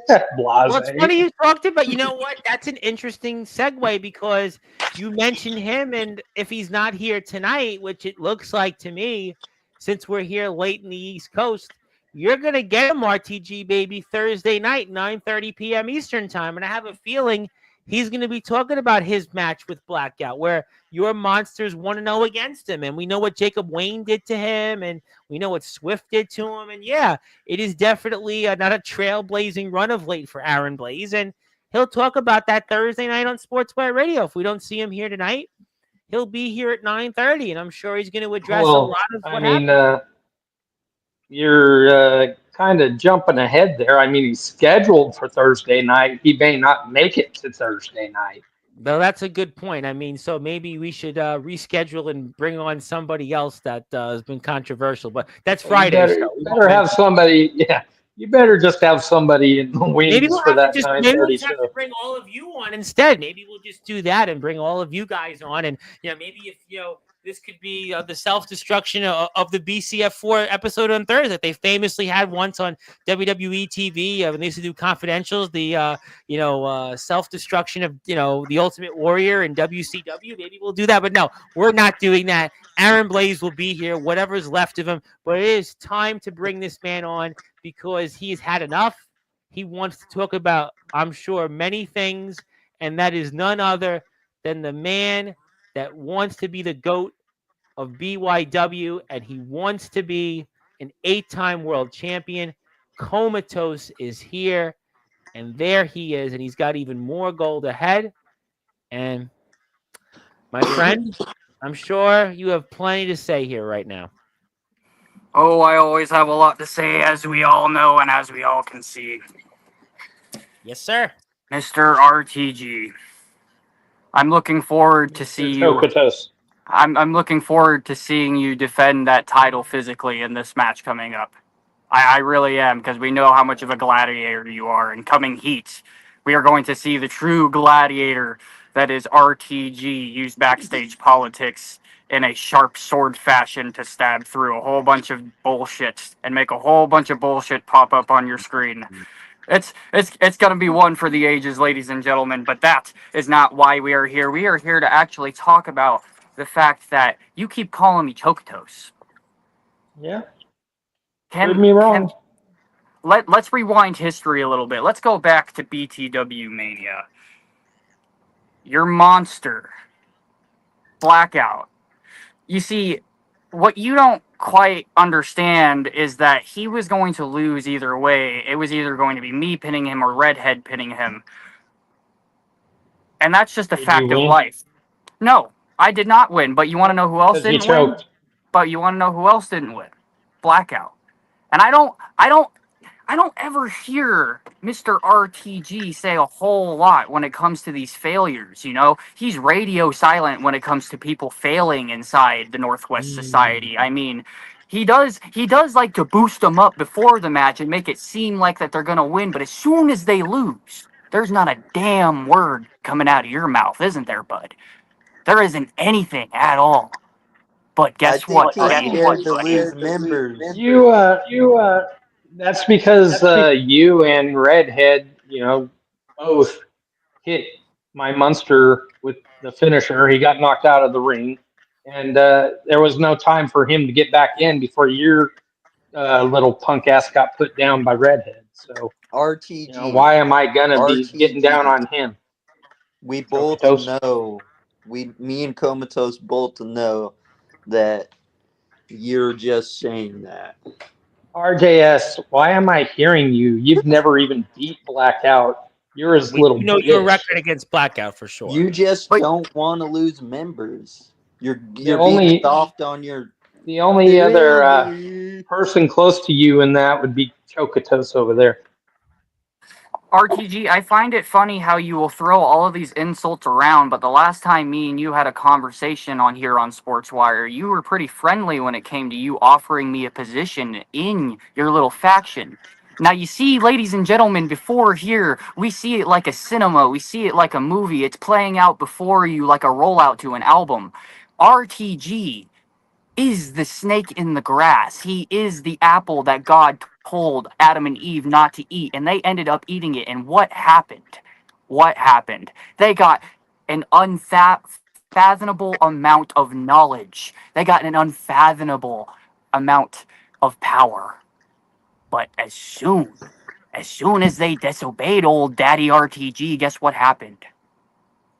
S1: it's
S2: Blase.
S1: funny you talked about. You know what? That's an interesting segue because you mentioned him, and if he's not here tonight, which it looks like to me, since we're here late in the East Coast, you're gonna get him RTG baby Thursday night, 9:30 p.m. Eastern time, and I have a feeling he's gonna be talking about his match with Blackout, where your monsters want to know against him, and we know what Jacob Wayne did to him, and we know what Swift did to him, and yeah, it is definitely not a trailblazing run of late for Aaron Blaze, and he'll talk about that Thursday night on Sportswire Radio. If we don't see him here tonight, he'll be here at 9:30, and I'm sure he's going to address a
S2: Well,
S1: lot of
S2: I
S1: what
S2: mean,
S1: happened.
S2: you're kind of jumping ahead there. I mean, he's scheduled for Thursday night. He may not make it to Thursday night.
S1: Well, that's a good point. I mean, so maybe we should reschedule and bring on somebody else that has been controversial. But that's
S2: Well, you
S1: Friday's
S2: better
S1: show. We won't
S2: better have
S1: mention.
S2: somebody. Yeah, you better just have somebody in the
S1: Maybe
S2: wings
S1: we'll
S2: for
S1: have to
S2: that
S1: just maybe we'll
S2: 9:30
S1: just have to
S2: show.
S1: bring all of you on instead. Maybe we'll just do that and bring all of you guys on, and maybe if this could be the self-destruction of the BCF4 episode on Thursday that they famously had once on WWE TV when they used to do confidentials. The self-destruction of the Ultimate Warrior and WCW. Maybe we'll do that, but no, we're not doing that. Aaron Blaze will be here, whatever's left of him. But it is time to bring this man on because he's had enough. He wants to talk about, I'm sure, many things, and that is none other than the man that wants to be the GOAT of BYW, and he wants to be an 8-time world champion. Comatose is here, and there he is, and he's got even more gold ahead. And my friend, I'm sure you have plenty to say here right now.
S7: Oh, I always have a lot to say, as we all know and as we all can see.
S1: Yes, sir.
S7: Mr. RTG, I'm looking forward to see you.
S2: Chocotos.
S7: I'm looking forward to seeing you defend that title physically in this match coming up. I really am, because we know how much of a gladiator you are. In coming heat, we are going to see the true gladiator that is RTG use backstage politics in a sharp sword fashion to stab through a whole bunch of bullshit and make a whole bunch of bullshit pop up on your screen. It's gonna be one for the ages, ladies and gentlemen, but that is not why we are here. We are here to actually talk about the fact that you keep calling me Chocotos.
S2: Yeah. Prove me wrong.
S7: Let's rewind history a little bit. Let's go back to BTW Mania. Your monster, Blackout. You see, what you don't quite understand is that he was going to lose either way. It was either going to be me pinning him or Redhead pinning him. And that's just a
S2: Did you
S7: fact of
S2: win?
S7: life. No, I did not win, but you want to know who else
S2: Because you
S7: didn't win?
S2: choked.
S7: But you want to know who else didn't win? Blackout. And I don't ever hear Mr. RTG say a whole lot when it comes to these failures, you know? He's radio silent when it comes to people failing inside the Northwest Society. I mean, he does like to boost them up before the match and make it seem like that they're going to win, but as soon as they lose, there's not a damn word coming out of your mouth, isn't there, bud? There isn't anything at all. But
S6: I
S7: guess
S6: think
S7: what,
S6: he's
S7: buddy?
S6: scared to lose members.
S2: That's because you and Redhead, both hit my Munster with the finisher. He got knocked out of the ring, and there was no time for him to get back in before your little punk ass got put down by Redhead. So,
S6: RTG.
S2: why am I gonna be getting down
S6: RTG.
S2: on him?
S6: We both
S2: Comatose.
S6: know. Me and Comatose both know that you're just saying that.
S2: RJS, why am I hearing you? You've never even beat Blackout. You're his
S1: We
S2: little
S1: do know your
S2: bitch.
S1: record against Blackout for sure.
S6: You just
S7: But-
S6: don't want to lose members. You're
S2: only-
S6: being soft on your.
S2: The only other person close to you in that would be Chocotos over there.
S7: RTG, I find it funny how you will throw all of these insults around, but the last time me and you had a conversation on here on Sportswire, you were pretty friendly when it came to you offering me a position in your little faction. Now, you see, ladies and gentlemen, before here, we see it like a cinema. We see it like a movie. It's playing out before you like a rollout to an album. RTG is the snake in the grass. He is the apple that God told Adam and Eve not to eat, and they ended up eating it. And what happened? What happened? They got an unfathomable amount of knowledge. They got an unfathomable amount of power. But as soon as they disobeyed old Daddy RTG, guess what happened?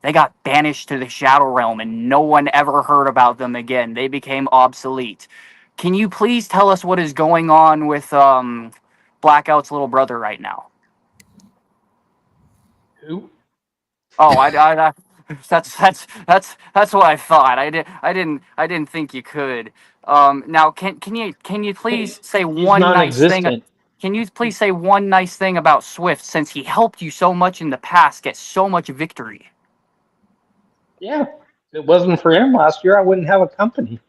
S7: They got banished to the Shadow Realm and no one ever heard about them again. They became obsolete. Can you please tell us what is going on with Blackout's little brother right now?
S2: Who?
S7: Oh, that's what I thought. I didn't think you could. Now can you please say
S2: He's
S7: one nice thing?
S2: non-existent.
S7: Can you please say one nice thing about Swift since he helped you so much in the past get so much victory?
S2: Yeah. If it wasn't for him last year, I wouldn't have a company.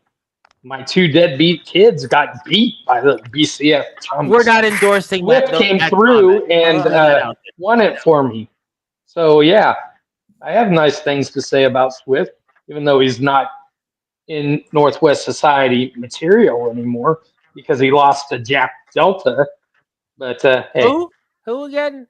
S2: My two deadbeat kids got beat by the BCF
S1: We're
S2: chumps.
S1: not endorsing
S2: Swift came
S1: that
S2: through
S1: comment.
S2: and
S1: Let's throw that out there.
S2: won it for me. So, yeah, I have nice things to say about Swift, even though he's not in Northwest Society material anymore because he lost to Jack Delta. But, hey,
S1: Who again?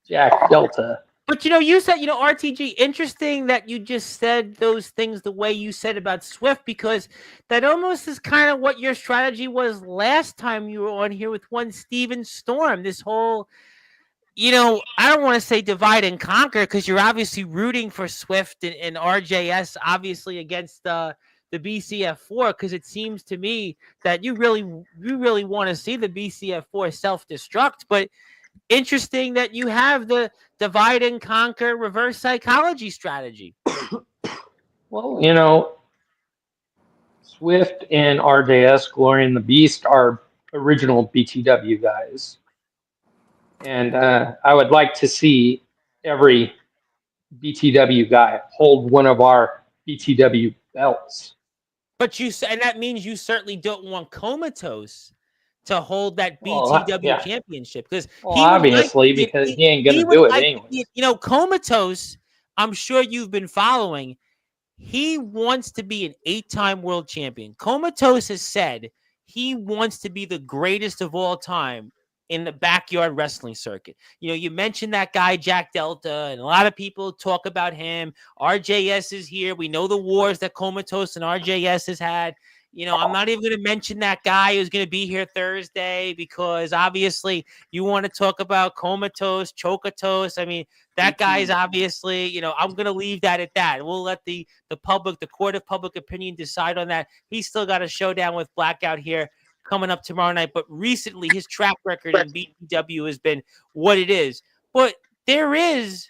S2: Jack Delta.
S1: But you said, RTG, interesting that you just said those things the way you said about Swift, because that almost is kind of what your strategy was last time you were on here with one Steven Storm. This whole, I don't want to say divide and conquer, because you're obviously rooting for Swift and RJS, obviously against the BCF4, because it seems to me that you really want to see the BCF4 self-destruct. But interesting that you have the divide and conquer reverse psychology strategy.
S2: Well, Swift and RJS, Glory and the Beast, are original BTW guys. And I would like to see every BTW guy hold one of our BTW belts.
S1: But and that means you certainly don't want Comatose to hold that BTW championship, because
S2: obviously, because he ain't gonna do it anyway.
S1: Comatose, I'm sure you've been following. He wants to be an 8-time world champion. Comatose has said he wants to be the greatest of all time in the backyard wrestling circuit. You mentioned that guy, Jack Delta, and a lot of people talk about him. RJS is here. We know the wars that Comatose and RJS has had. I'm not even going to mention that guy who's going to be here Thursday, because obviously you want to talk about Comatose, Chocotos. I mean, that guy's obviously, I'm going to leave that at that. We'll let the public, the court of public opinion, decide on that. He's still got a showdown with Blackout here coming up tomorrow night. But recently, his track record in BTW has been what it is. But there is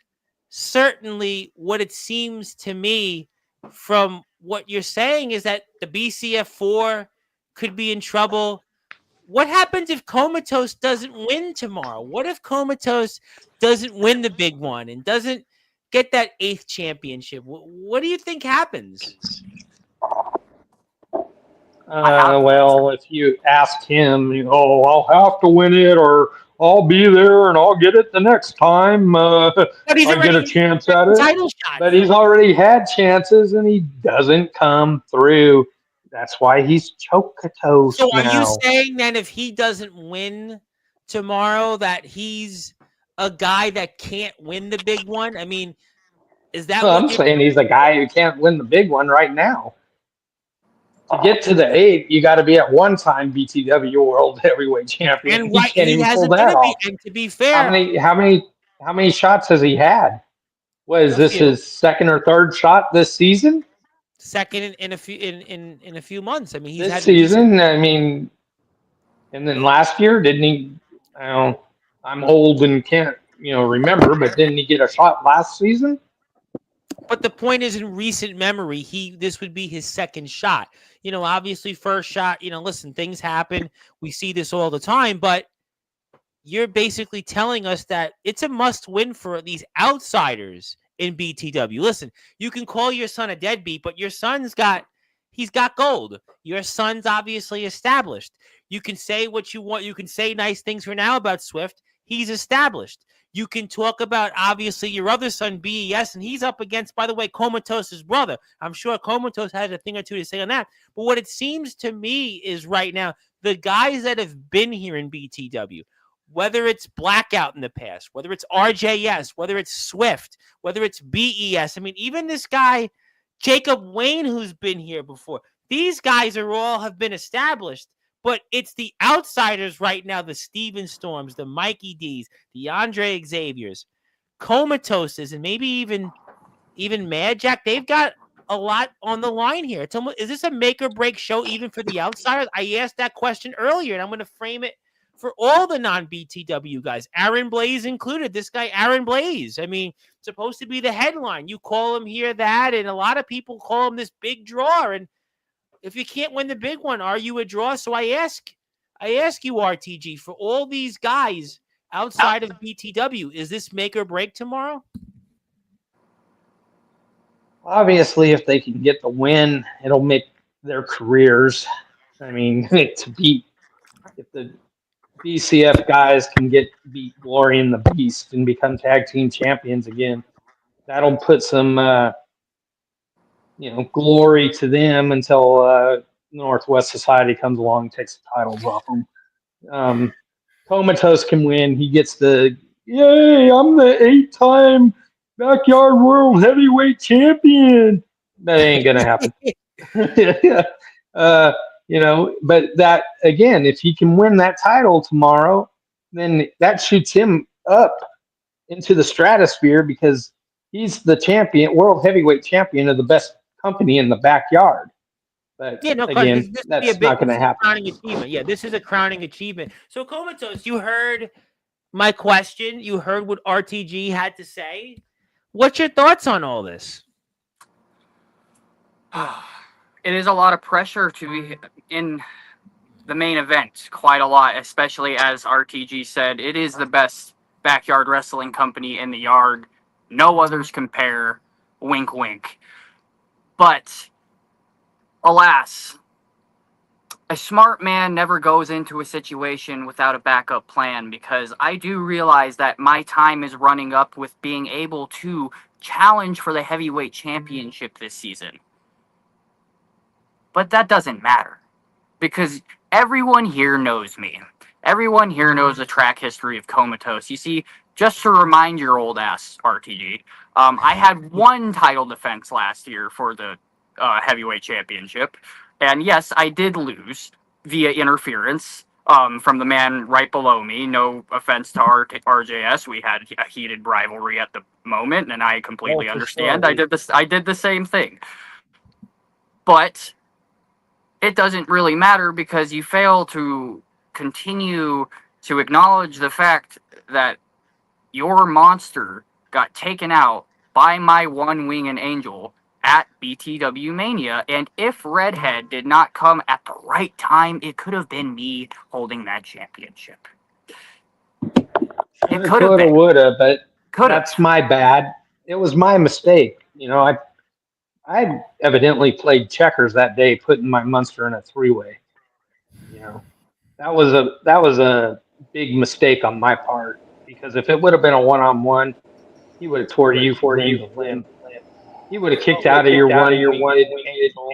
S1: certainly what it seems to me from what you're saying is that the BCF4 could be in trouble. What happens if Comatose doesn't win tomorrow? What if Comatose doesn't win the big one and doesn't get that 8th championship? What do you think happens?
S2: Well, if you ask him, I'll have to win it, or I'll be there and I'll get it the next time. I get a chance at it.
S1: Title shot.
S2: But he's already had chances and he doesn't come through. That's why he's Chocotos
S1: So
S2: now.
S1: are you saying then if he doesn't win tomorrow that he's a guy that can't win the big one? I mean, is that
S2: Well,
S1: what
S2: I'm
S1: you're
S2: saying? He's a guy who can't win the big one right now. To get to the 8, you got to be at one-time BTW World Heavyweight Champion.
S1: And
S2: He can't even pull that off.
S1: And to be fair,
S2: How many shots has he had? What is this, his second or third shot this season?
S1: Second in a few months. I mean, he's
S2: this
S1: had
S2: season. I mean, and then last year, didn't he? I'm old and can't remember, but didn't he get a shot last season?
S1: But the point is, in recent memory, this would be his second shot. Obviously, first shot. Listen, things happen. We see this all the time, but you're basically telling us that it's a must-win for these outsiders in BTW. Listen, you can call your son a deadbeat, but your son's got He's got gold. Your son's obviously established. You can say what you want. You can say nice things for now about Swift. He's established. You can talk about, obviously, your other son, BES, and he's up against, by the way, Comatose' brother. I'm sure Comatose has a thing or two to say on that. But what it seems to me is right now, the guys that have been here in BTW, whether it's Blackout in the past, whether it's RJS, whether it's Swift, whether it's BES, I mean, even this guy, Jacob Wayne, who's been here before, these guys have been established. But it's the outsiders right now, the Steven Storms, the Mikey D's, the Andre Xaviers, Comatoses, and maybe even Mad Jack. They've got a lot on the line here. Is this a make or break show even for the outsiders? I asked that question earlier, and I'm going to frame it for all the non-BTW guys, Aaron Blaze included. This guy, Aaron Blaze, I mean, supposed to be the headline. You call him here that, and a lot of people call him this big draw, and if you can't win the big one, are you a draw? So I ask you, RTG, for all these guys outside of BTW, is this make or break tomorrow?
S2: Obviously, if they can get the win, it'll make their careers. I mean, if the BCF guys can beat Glory and the Beast and become tag team champions again, that'll put some glory to them until Northwest Society comes along and takes the titles off them. Comatose can win. He gets the, yay, I'm the 8-time Backyard World Heavyweight Champion. That ain't going to happen. But that, again, if he can win that title tomorrow, then that shoots him up into the stratosphere because he's the champion, world heavyweight champion of the best company in the backyard. But again, that's not going to happen.
S1: Crowning achievement. Yeah, this is a crowning achievement. So, Comatose, you heard my question. You heard what RTG had to say. What's your thoughts on all this?
S7: It is a lot of pressure to be in the main event, quite a lot, especially as RTG said, it is the best backyard wrestling company in the yard. No others compare. Wink, wink. But, alas, a smart man never goes into a situation without a backup plan, because I do realize that my time is running up with being able to challenge for the heavyweight championship this season. But that doesn't matter, because everyone here knows me. Everyone here knows the track history of Comatose. You see, just to remind your old ass, RTG, I had one title defense last year for the heavyweight championship. And yes, I did lose via interference from the man right below me. No offense to RJS. We had a heated rivalry at the moment, and I completely understand. Sure. I did the same thing. But it doesn't really matter, because you fail to continue to acknowledge the fact that your monster got taken out by my one-winged angel at BTW Mania, and if Redhead did not come at the right time, it could have been me holding that championship. It could have been.
S2: Woulda, but that's my bad. It was my mistake. I evidently played checkers that day, putting my monster in a three-way. That was a big mistake on my part, because if it would have been a one-on-one, he would have tore you the limb. He would have kicked out of your one angel.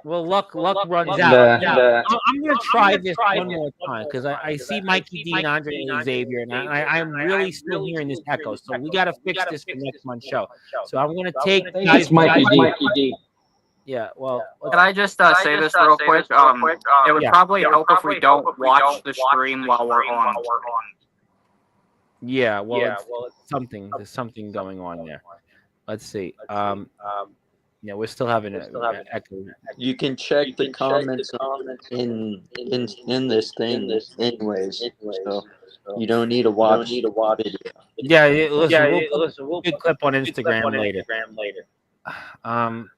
S1: Well, luck runs out. I'm going to try this one more time, because I see Mikey D and Andre Xavier, and I'm really still hearing this echo. So we got to fix this for next month's show. So I'm going to take guys,
S2: Mikey D.
S1: Yeah, well,
S7: can I just say this real quick? It would probably help if we don't watch the stream while we're on.
S1: Yeah, well, it's something. There's something going on there. Let's see. We're still having an echo.
S6: You can check the comments in this thing anyways, so you don't need to watch the video.
S1: Yeah, listen, we'll get a clip on Instagram later. I'm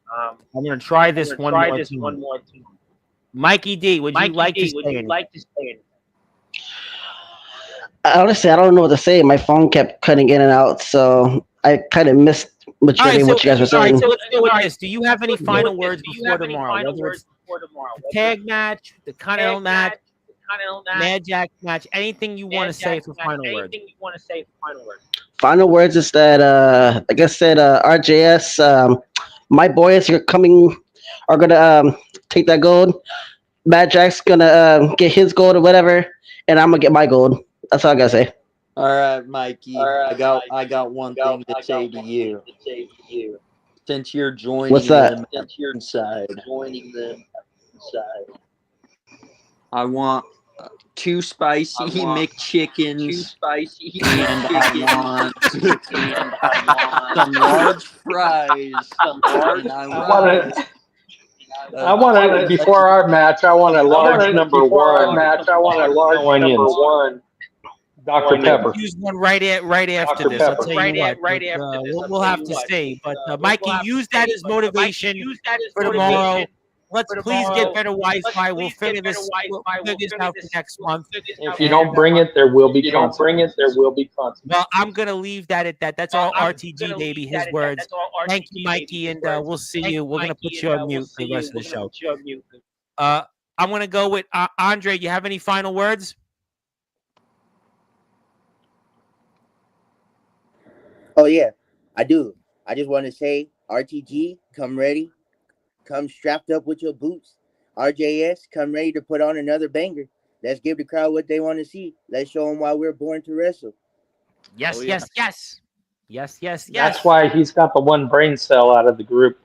S1: going to try this one more time. Mikey D, would you like to say?
S3: Honestly, I don't know what to say. My phone kept cutting in and out, so I kind of missed
S1: All
S3: majority
S1: right,
S3: of
S1: so
S3: what you guys were
S1: all right,
S3: saying.
S1: so let's go with this. Do you have any final words before tomorrow? Whether it's the tag match, the Continental match, Mad Jack match, anything you want to say for final words?
S3: Final words is that, like I said, RJS, my boys are gonna take that gold. Mad Jack's gonna get his gold or whatever, and I'm gonna get my gold. That's all I gotta say.
S6: All right, Mikey. I got one thing to say to you. Since you're
S3: What's
S6: joining
S3: that?
S6: them inside, I want two spicy McChickens, and I want some large fries, and I
S2: I want
S6: want
S2: to. I want to before our match. I want a large number one. No onions. Dr. Pepper.
S1: Use one right after
S2: Dr.
S1: this. I'll
S2: Pepper.
S1: tell you what. But, we'll have to see. But Mikey, use that as motivation for tomorrow. Let's please get better Wi-Fi. We'll figure this. We'll figure this out for next month.
S2: If you don't bring it, there will be consequences.
S1: Well, I'm gonna leave that at that. That's all RTG, baby. His words. Thank you, Mikey, and we'll see you. We're gonna put you on mute for the rest of the show. I'm gonna go with Andre. You have any final words?
S4: Oh yeah, I do. I just want to say, RTG, come ready, come strapped up with your boots. RJS, come ready to put on another banger. Let's give the crowd what they want to see. Let's show them why we're born to wrestle.
S1: Yes, yes.
S2: That's why he's got the one brain cell out of the group.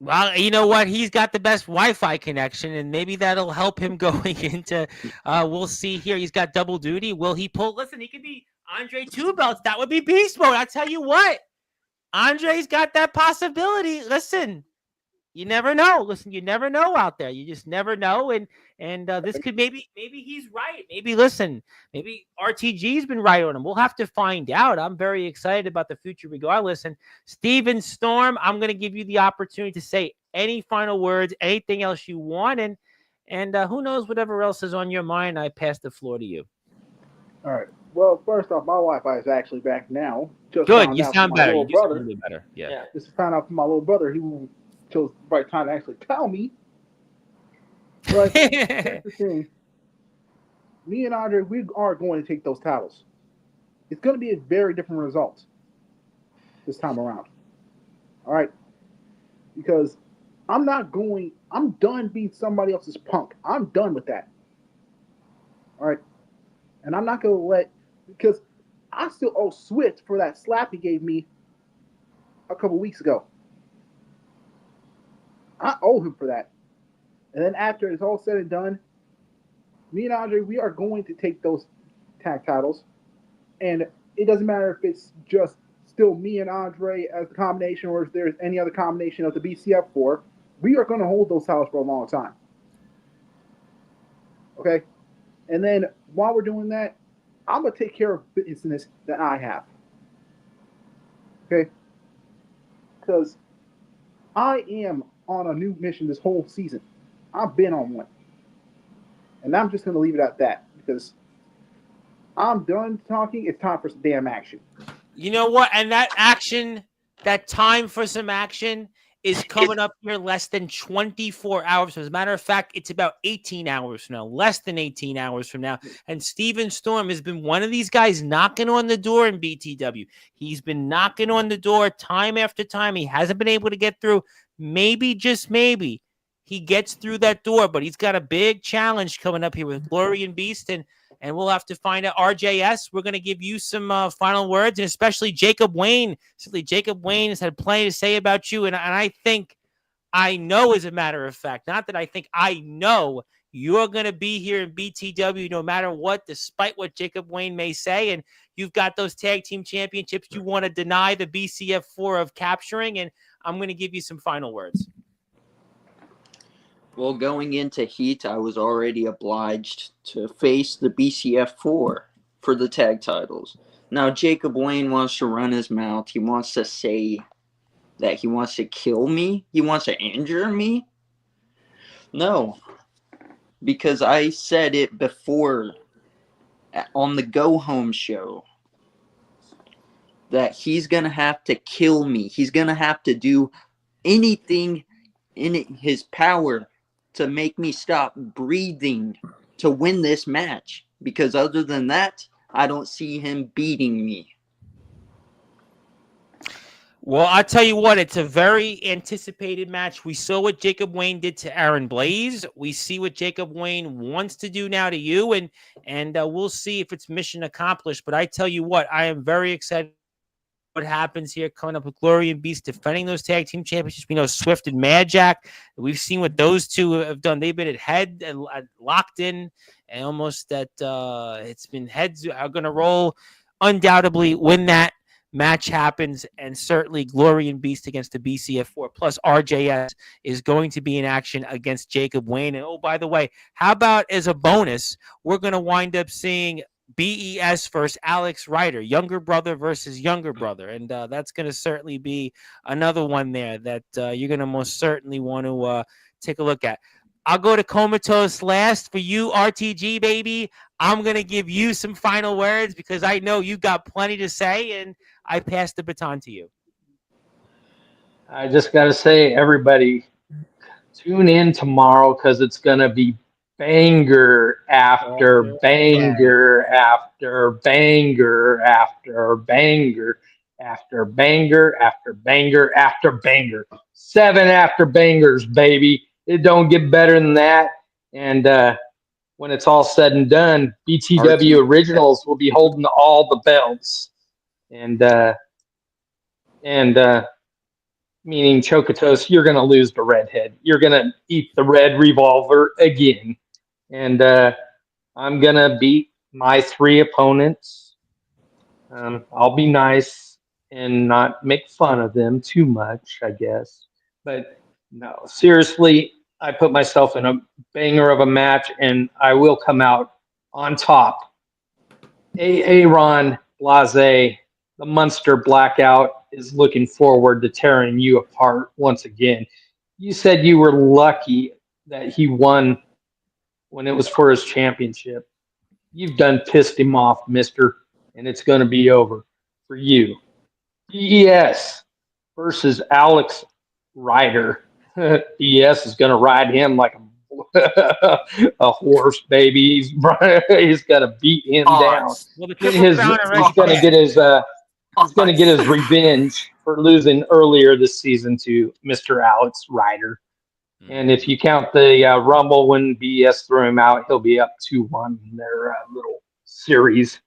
S1: Well, you know what? He's got the best Wi-Fi connection, and maybe that'll help him going into. We'll see here. He's got double duty. Will he pull? Listen, he could be Andre Two Belts. That would be beast mode. I tell you what, Andre's got that possibility. Listen, you never know. Listen, you never know out there. You just never know. And this could maybe he's right. Maybe RTG's been right on him. We'll have to find out. I'm very excited about the future regardless. And Steven Storm, I'm going to give you the opportunity to say any final words, anything else you want, and who knows whatever else is on your mind. I pass the floor to you.
S5: All right. Well, first off, my Wi-Fi is actually back now. Just
S1: Good.
S5: found
S1: You
S5: out
S1: sound
S5: from my
S1: better.
S5: little
S1: You sound
S5: brother.
S1: really better. Yeah.
S5: Just found out from my little brother. He chose the right time to actually tell me. But here's the thing. Me and Andre, we are going to take those titles. It's going to be a very different result this time around. All right? Because I'm done being somebody else's punk. I'm done with that. All right? And I'm not going to because I still owe Switch for that slap he gave me a couple weeks ago. I owe him for that. And then after it's all said and done, me and Andre, we are going to take those tag titles. And it doesn't matter if it's just still me and Andre as the combination or if there's any other combination of the BCF4. We are going to hold those titles for a long time. Okay? And then while we're doing that, I'm going to take care of business that I have. Okay? Because I am on a new mission this whole season. I've been on one. And I'm just going to leave it at that because I'm done talking. It's time for some damn action.
S1: You know what? And that action, that time for some action is coming up here less than 24 hours. As a matter of fact, it's about 18 hours from now, less than 18 hours from now. And Steven Storm has been one of these guys knocking on the door in BTW. He's been knocking on the door time after time. He hasn't been able to get through. Maybe, just maybe, he gets through that door, but he's got a big challenge coming up here with Glory and Beast, and we'll have to find out. RJS, we're going to give you some final words, and especially Jacob Wayne. Simply, Jacob Wayne has had plenty to say about you, and I know, as a matter of fact, not that I think, I know you're going to be here in BTW no matter what, despite what Jacob Wayne may say, and you've got those tag team championships you want to deny the BCF4 of capturing, and I'm going to give you some final words.
S6: Well, going into Heat, I was already obliged to face the BCF4 for the tag titles. Now, Jacob Wayne wants to run his mouth. He wants to say that he wants to kill me. He wants to injure me. No, because I said it before on the Go Home show. that he's going to have to kill me. He's going to have to do anything in his power to make me stop breathing to win this match. Because other than that, I don't see him beating me.
S1: Well, I'll tell you what, it's a very anticipated match. We saw what Jacob Wayne did to Aaron Blaze. We see what Jacob Wayne wants to do now to you, and we'll see if it's mission accomplished. But I tell you what, I am very excited what happens here coming up with Glory and Beast defending those tag team championships. We know Swift and Mad Jack. We've seen what those two have done. They've been at head and locked in, and almost that it's been heads are going to roll. Undoubtedly, when that match happens, and certainly Glory and Beast against the BCF4 plus RJS is going to be in action against Jacob Wayne. And oh, by the way, how about as a bonus, we're going to wind up seeing BES versus Alex Ryder, younger brother versus younger brother. And that's going to certainly be another one there that you're going to most certainly want to take a look at. I'll go to Comatose last for you, RTG, baby. I'm going to give you some final words because I know you got plenty to say, and I pass the baton to you.
S2: I just got to say, everybody, tune in tomorrow because it's going to be banger after banger after banger after banger after banger after banger after banger. 7 after bangers, baby. It don't get better than that. And when it's all said and done, BTW Originals will be holding all the belts. And meaning Chocotos, you're going to lose to Redhead. You're going to eat the red revolver again. And I'm going to beat my 3 opponents. I'll be nice and not make fun of them too much, I guess. But no, seriously, I put myself in a banger of a match, and I will come out on top. Aaron Blase, the Munster Blackout, is looking forward to tearing you apart once again. You said you were lucky that he won when it was for his championship. You've done pissed him off, mister, and it's going to be over for you. BES versus Alex Ryder. BES is going to ride him like a horse, baby. He's going to beat him down.
S1: Well,
S2: He's going to get his revenge for losing earlier this season to Mr. Alex Ryder. And if you count the Rumble when BS threw him out, he'll be up 2-1 in their little series.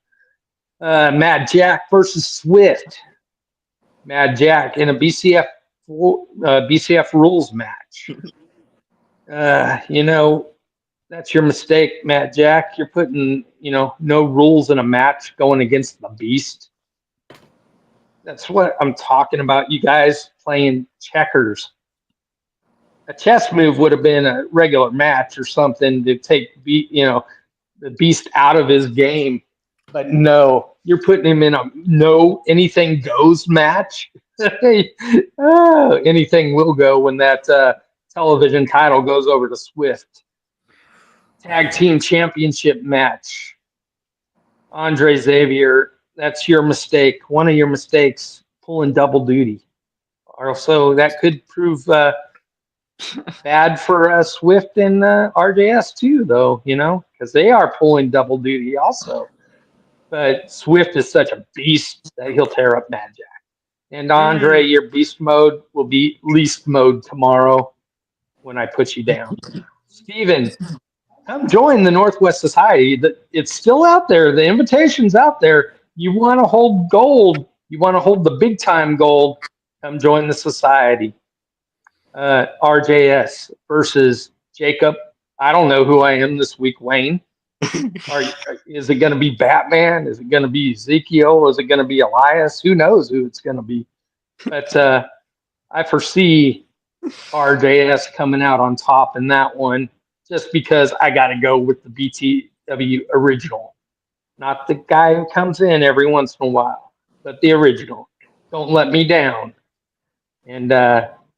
S2: Mad Jack versus Swift. Mad Jack in a BCF rules match. That's your mistake, Mad Jack. You're putting, no rules in a match going against the Beast. That's what I'm talking about. You guys playing checkers. A chess move would have been a regular match or something to take the Beast out of his game. But no, you're putting him in a no anything goes match. Anything will go when that television title goes over to Swift. Tag team championship match. Andre Xavier, that's your mistake. One of your mistakes, pulling double duty. Also, that could prove bad for Swift and RJS too, though, because they are pulling double duty also. But Swift is such a beast that he'll tear up Mad Jack. And Andre, your beast mode will be least mode tomorrow when I put you down. Steven, come join the Northwest Society. It's still out there. The invitation's out there. You want to hold gold. You want to hold the big time gold. Come join the society. RJS versus Jacob. I don't know who I am this week, Wayne. Is it going to be Batman? Is it going to be Ezekiel? Is it going to be Elias? Who knows who it's going to be? But I foresee RJS coming out on top in that one just because I got to go with the BTW original. Not the guy who comes in every once in a while, but the original. Don't let me down. And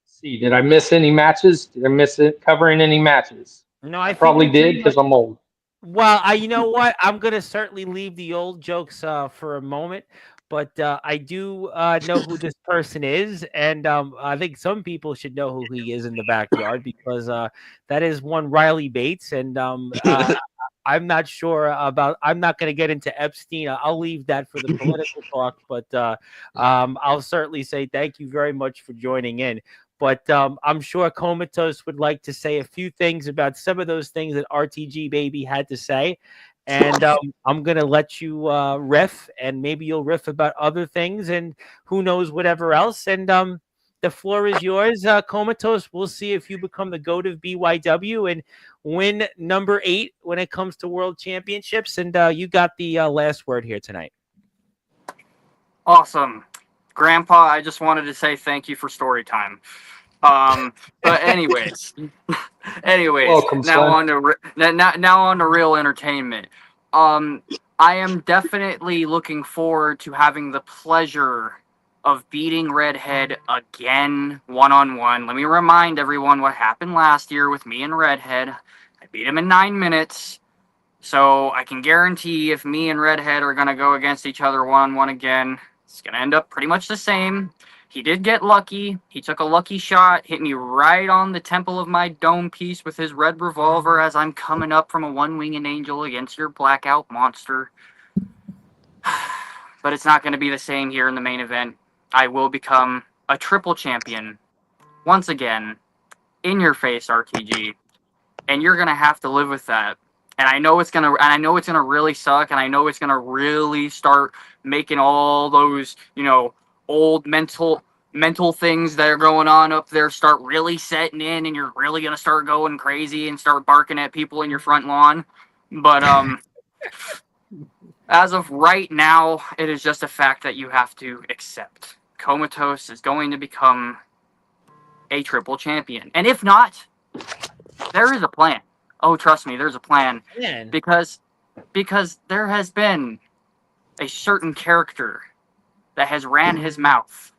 S2: see, did I miss any matches? Did I miss it covering any matches?
S1: No, I
S2: probably did because I'm old.
S1: Well, you know what? I'm going to certainly leave the old jokes for a moment. but I do know who this person is, and I think some people should know who he is in the backyard because that is one Riley Bates, and I'm not sure about. I'm not going to get into Epstein. I'll leave that for the political talk, but I'll certainly say thank you very much for joining in. But I'm sure Comatose would like to say a few things about some of those things that RTG Baby had to say. And I'm going to let you riff, and maybe you'll riff about other things and who knows whatever else. And the floor is yours, Comatose. We'll see if you become the GOAT of BYW and win number 8 when it comes to world championships. And you got the last word here tonight.
S7: Awesome. Grandpa, I just wanted to say thank you for story time. But anyways,
S2: Welcome,
S7: now
S2: son.
S7: now on to real entertainment. I am definitely looking forward to having the pleasure of beating Redhead again 1-on-1. Let me remind everyone what happened last year with me and Redhead. I beat him in 9 minutes. So I can guarantee if me and Redhead are going to go against each other 1-on-1 again, it's going to end up pretty much the same. He did get lucky. He took a lucky shot, hit me right on the temple of my dome piece with his red revolver as I'm coming up from a one-winged angel against your blackout monster. But it's not going to be the same here in the main event. I will become a triple champion once again, in your face, RTG, and you're going to have to live with that. And I know it's gonna really suck, and I know it's gonna really start making all those, old mental things that are going on up there start really setting in, and you're really gonna start going crazy and start barking at people in your front lawn. But as of right now, it is just a fact that you have to accept. Comatose is going to become a triple champion, and if not, there is a plan. Oh, trust me, there's a plan.
S1: Man.
S7: Because there has been a certain character that has ran his mouth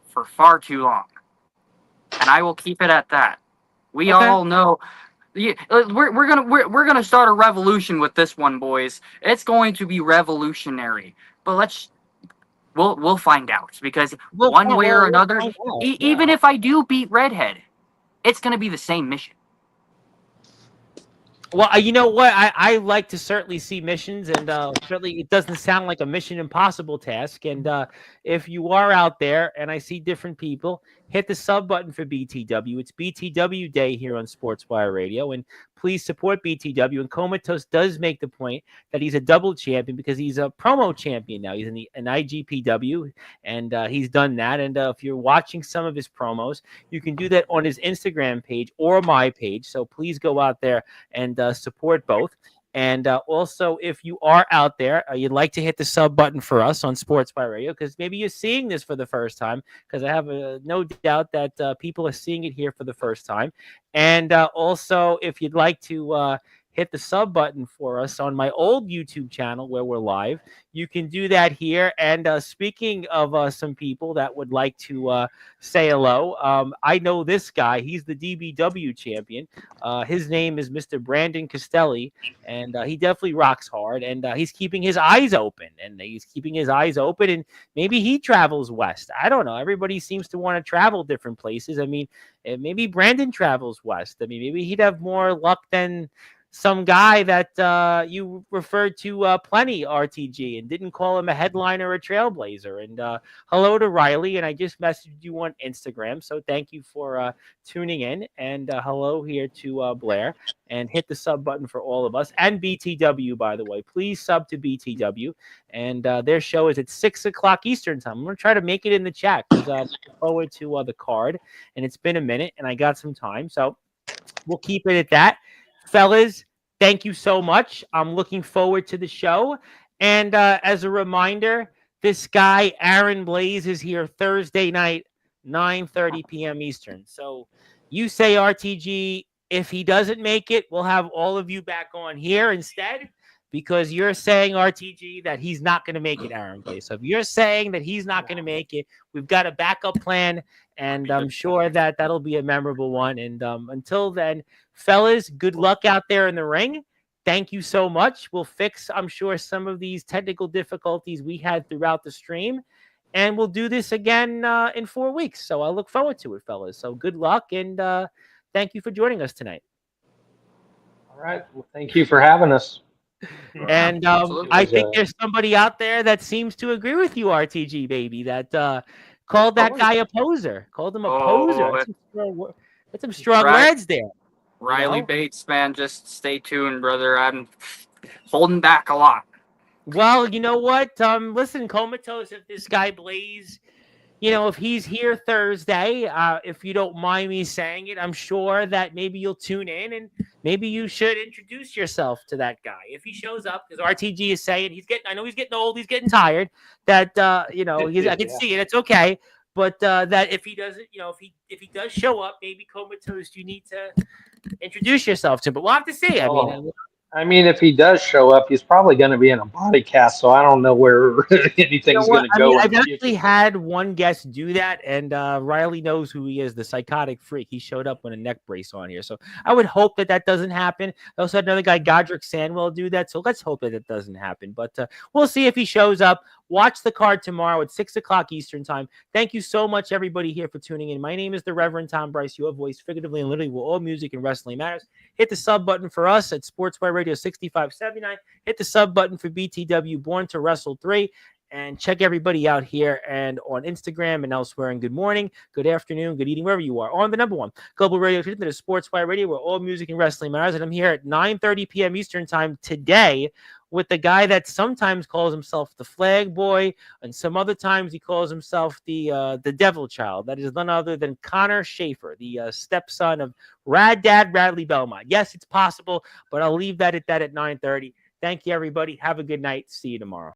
S7: for far too long. And I will keep it at that. We all know we're gonna start a revolution with this one, boys. It's going to be revolutionary. But we'll find out, because one way or another, even if I do beat Redhead, it's gonna be the same mission.
S1: Well, you know what? I like to certainly see missions, and certainly it doesn't sound like a Mission Impossible task. And if you are out there and I see different people, hit the sub button for BTW. It's BTW Day here on Sportswire Radio, and please support BTW. And Comatose does make the point that he's a double champion because he's a promo champion now. He's in an IGPW, and he's done that. And if you're watching some of his promos, you can do that on his Instagram page or my page. So please go out there and support both. And also, if you are out there, you'd like to hit the sub button for us on Sportswire Radio, because maybe you're seeing this for the first time, because I have no doubt that people are seeing it here for the first time. And also, if you'd like to hit the sub button for us on my old YouTube channel where we're live, you can do that here. And speaking of some people that would like to say hello, I know this guy. He's the DBW champion. His name is Mr. Brandon Castelli, and he definitely rocks hard. And he's keeping his eyes open, and maybe he travels west. I don't know. Everybody seems to want to travel different places. I mean, maybe Brandon travels west. I mean, maybe he'd have more luck than some guy that you referred to plenty, RTG, and didn't call him a headliner or a trailblazer. And hello to Riley, and I just messaged you on Instagram, so thank you for tuning in. And hello here to Blair, and hit the sub button for all of us. And BTW, by the way, please sub to BTW. And their show is at 6 o'clock Eastern time. I'm going to try to make it in the chat, because I look forward to the card, and it's been a minute, and I got some time, so we'll keep it at that. Fellas, thank you so much. I'm looking forward to the show. And as a reminder, this guy, Aaron Blaze, is here Thursday night, 9:30 p.m. Eastern. So you say, RTG, if he doesn't make it, we'll have all of you back on here instead, because you're saying, RTG, that he's not going to make it, Aaron Blaze. So if you're saying that he's not going to make it, we've got a backup plan, and I'm sure that that'll be a memorable one. And until then, fellas, good luck out there in the ring, thank you so much. We'll fix, I'm sure, some of these technical difficulties we had throughout the stream. And we'll do this again in 4 weeks. So I look forward to it, fellas. So good luck. And thank you for joining us tonight.
S2: All right. Well, thank you for having us.
S1: And
S7: absolutely.
S1: I think there's somebody out there that seems to agree with you, RTG baby, that called that guy a poser. Called him a poser. That's some strong
S7: Right.
S1: words there.
S7: Riley
S1: know?
S7: Bates, man, just stay tuned, brother. I'm holding back a lot.
S1: Well, you know what? Listen, Comatose, if this guy Blaze, if he's here Thursday, if you don't mind me saying it, I'm sure that maybe you'll tune in and maybe you should introduce yourself to that guy if he shows up, because RTG is saying I know he's getting old, he's getting tired. That I can see it. It's okay, but that if he doesn't, if he does show up, maybe Comatose, you need to introduce yourself to him. But we'll have to see.
S2: I mean, if he does show up, he's probably going to be in a body cast, so I don't know where anything's going to go.
S1: I've actually had one guest do that, and Riley knows who he is, the psychotic freak. He showed up with a neck brace on here, so I would hope that doesn't happen. I also had another guy, Godric Sandwell, do that, so let's hope that it doesn't happen. But we'll see if he shows up. Watch the card tomorrow at 6 o'clock Eastern time. Thank you so much, everybody, here for tuning in. My name is the Reverend Tom Bryce, your voice, figuratively and literally, where all music and wrestling matters. Hit the sub button for us at Sportswire Radio 6579. Hit the sub button for BTW Born to Wrestle 3. And check everybody out here and on Instagram and elsewhere. And good morning, good afternoon, good evening, wherever you are. On the number one global radio station that is Sportswire Radio, where all music and wrestling matters. And I'm here at 9:30 p.m. Eastern time today with the guy that sometimes calls himself the Flag Boy, and some other times he calls himself the Devil Child. That is none other than Connor Schaefer, the stepson of Rad Dad Radley Belmont. Yes, it's possible, but I'll leave that at 9:30. Thank you, everybody. Have a good night. See you tomorrow.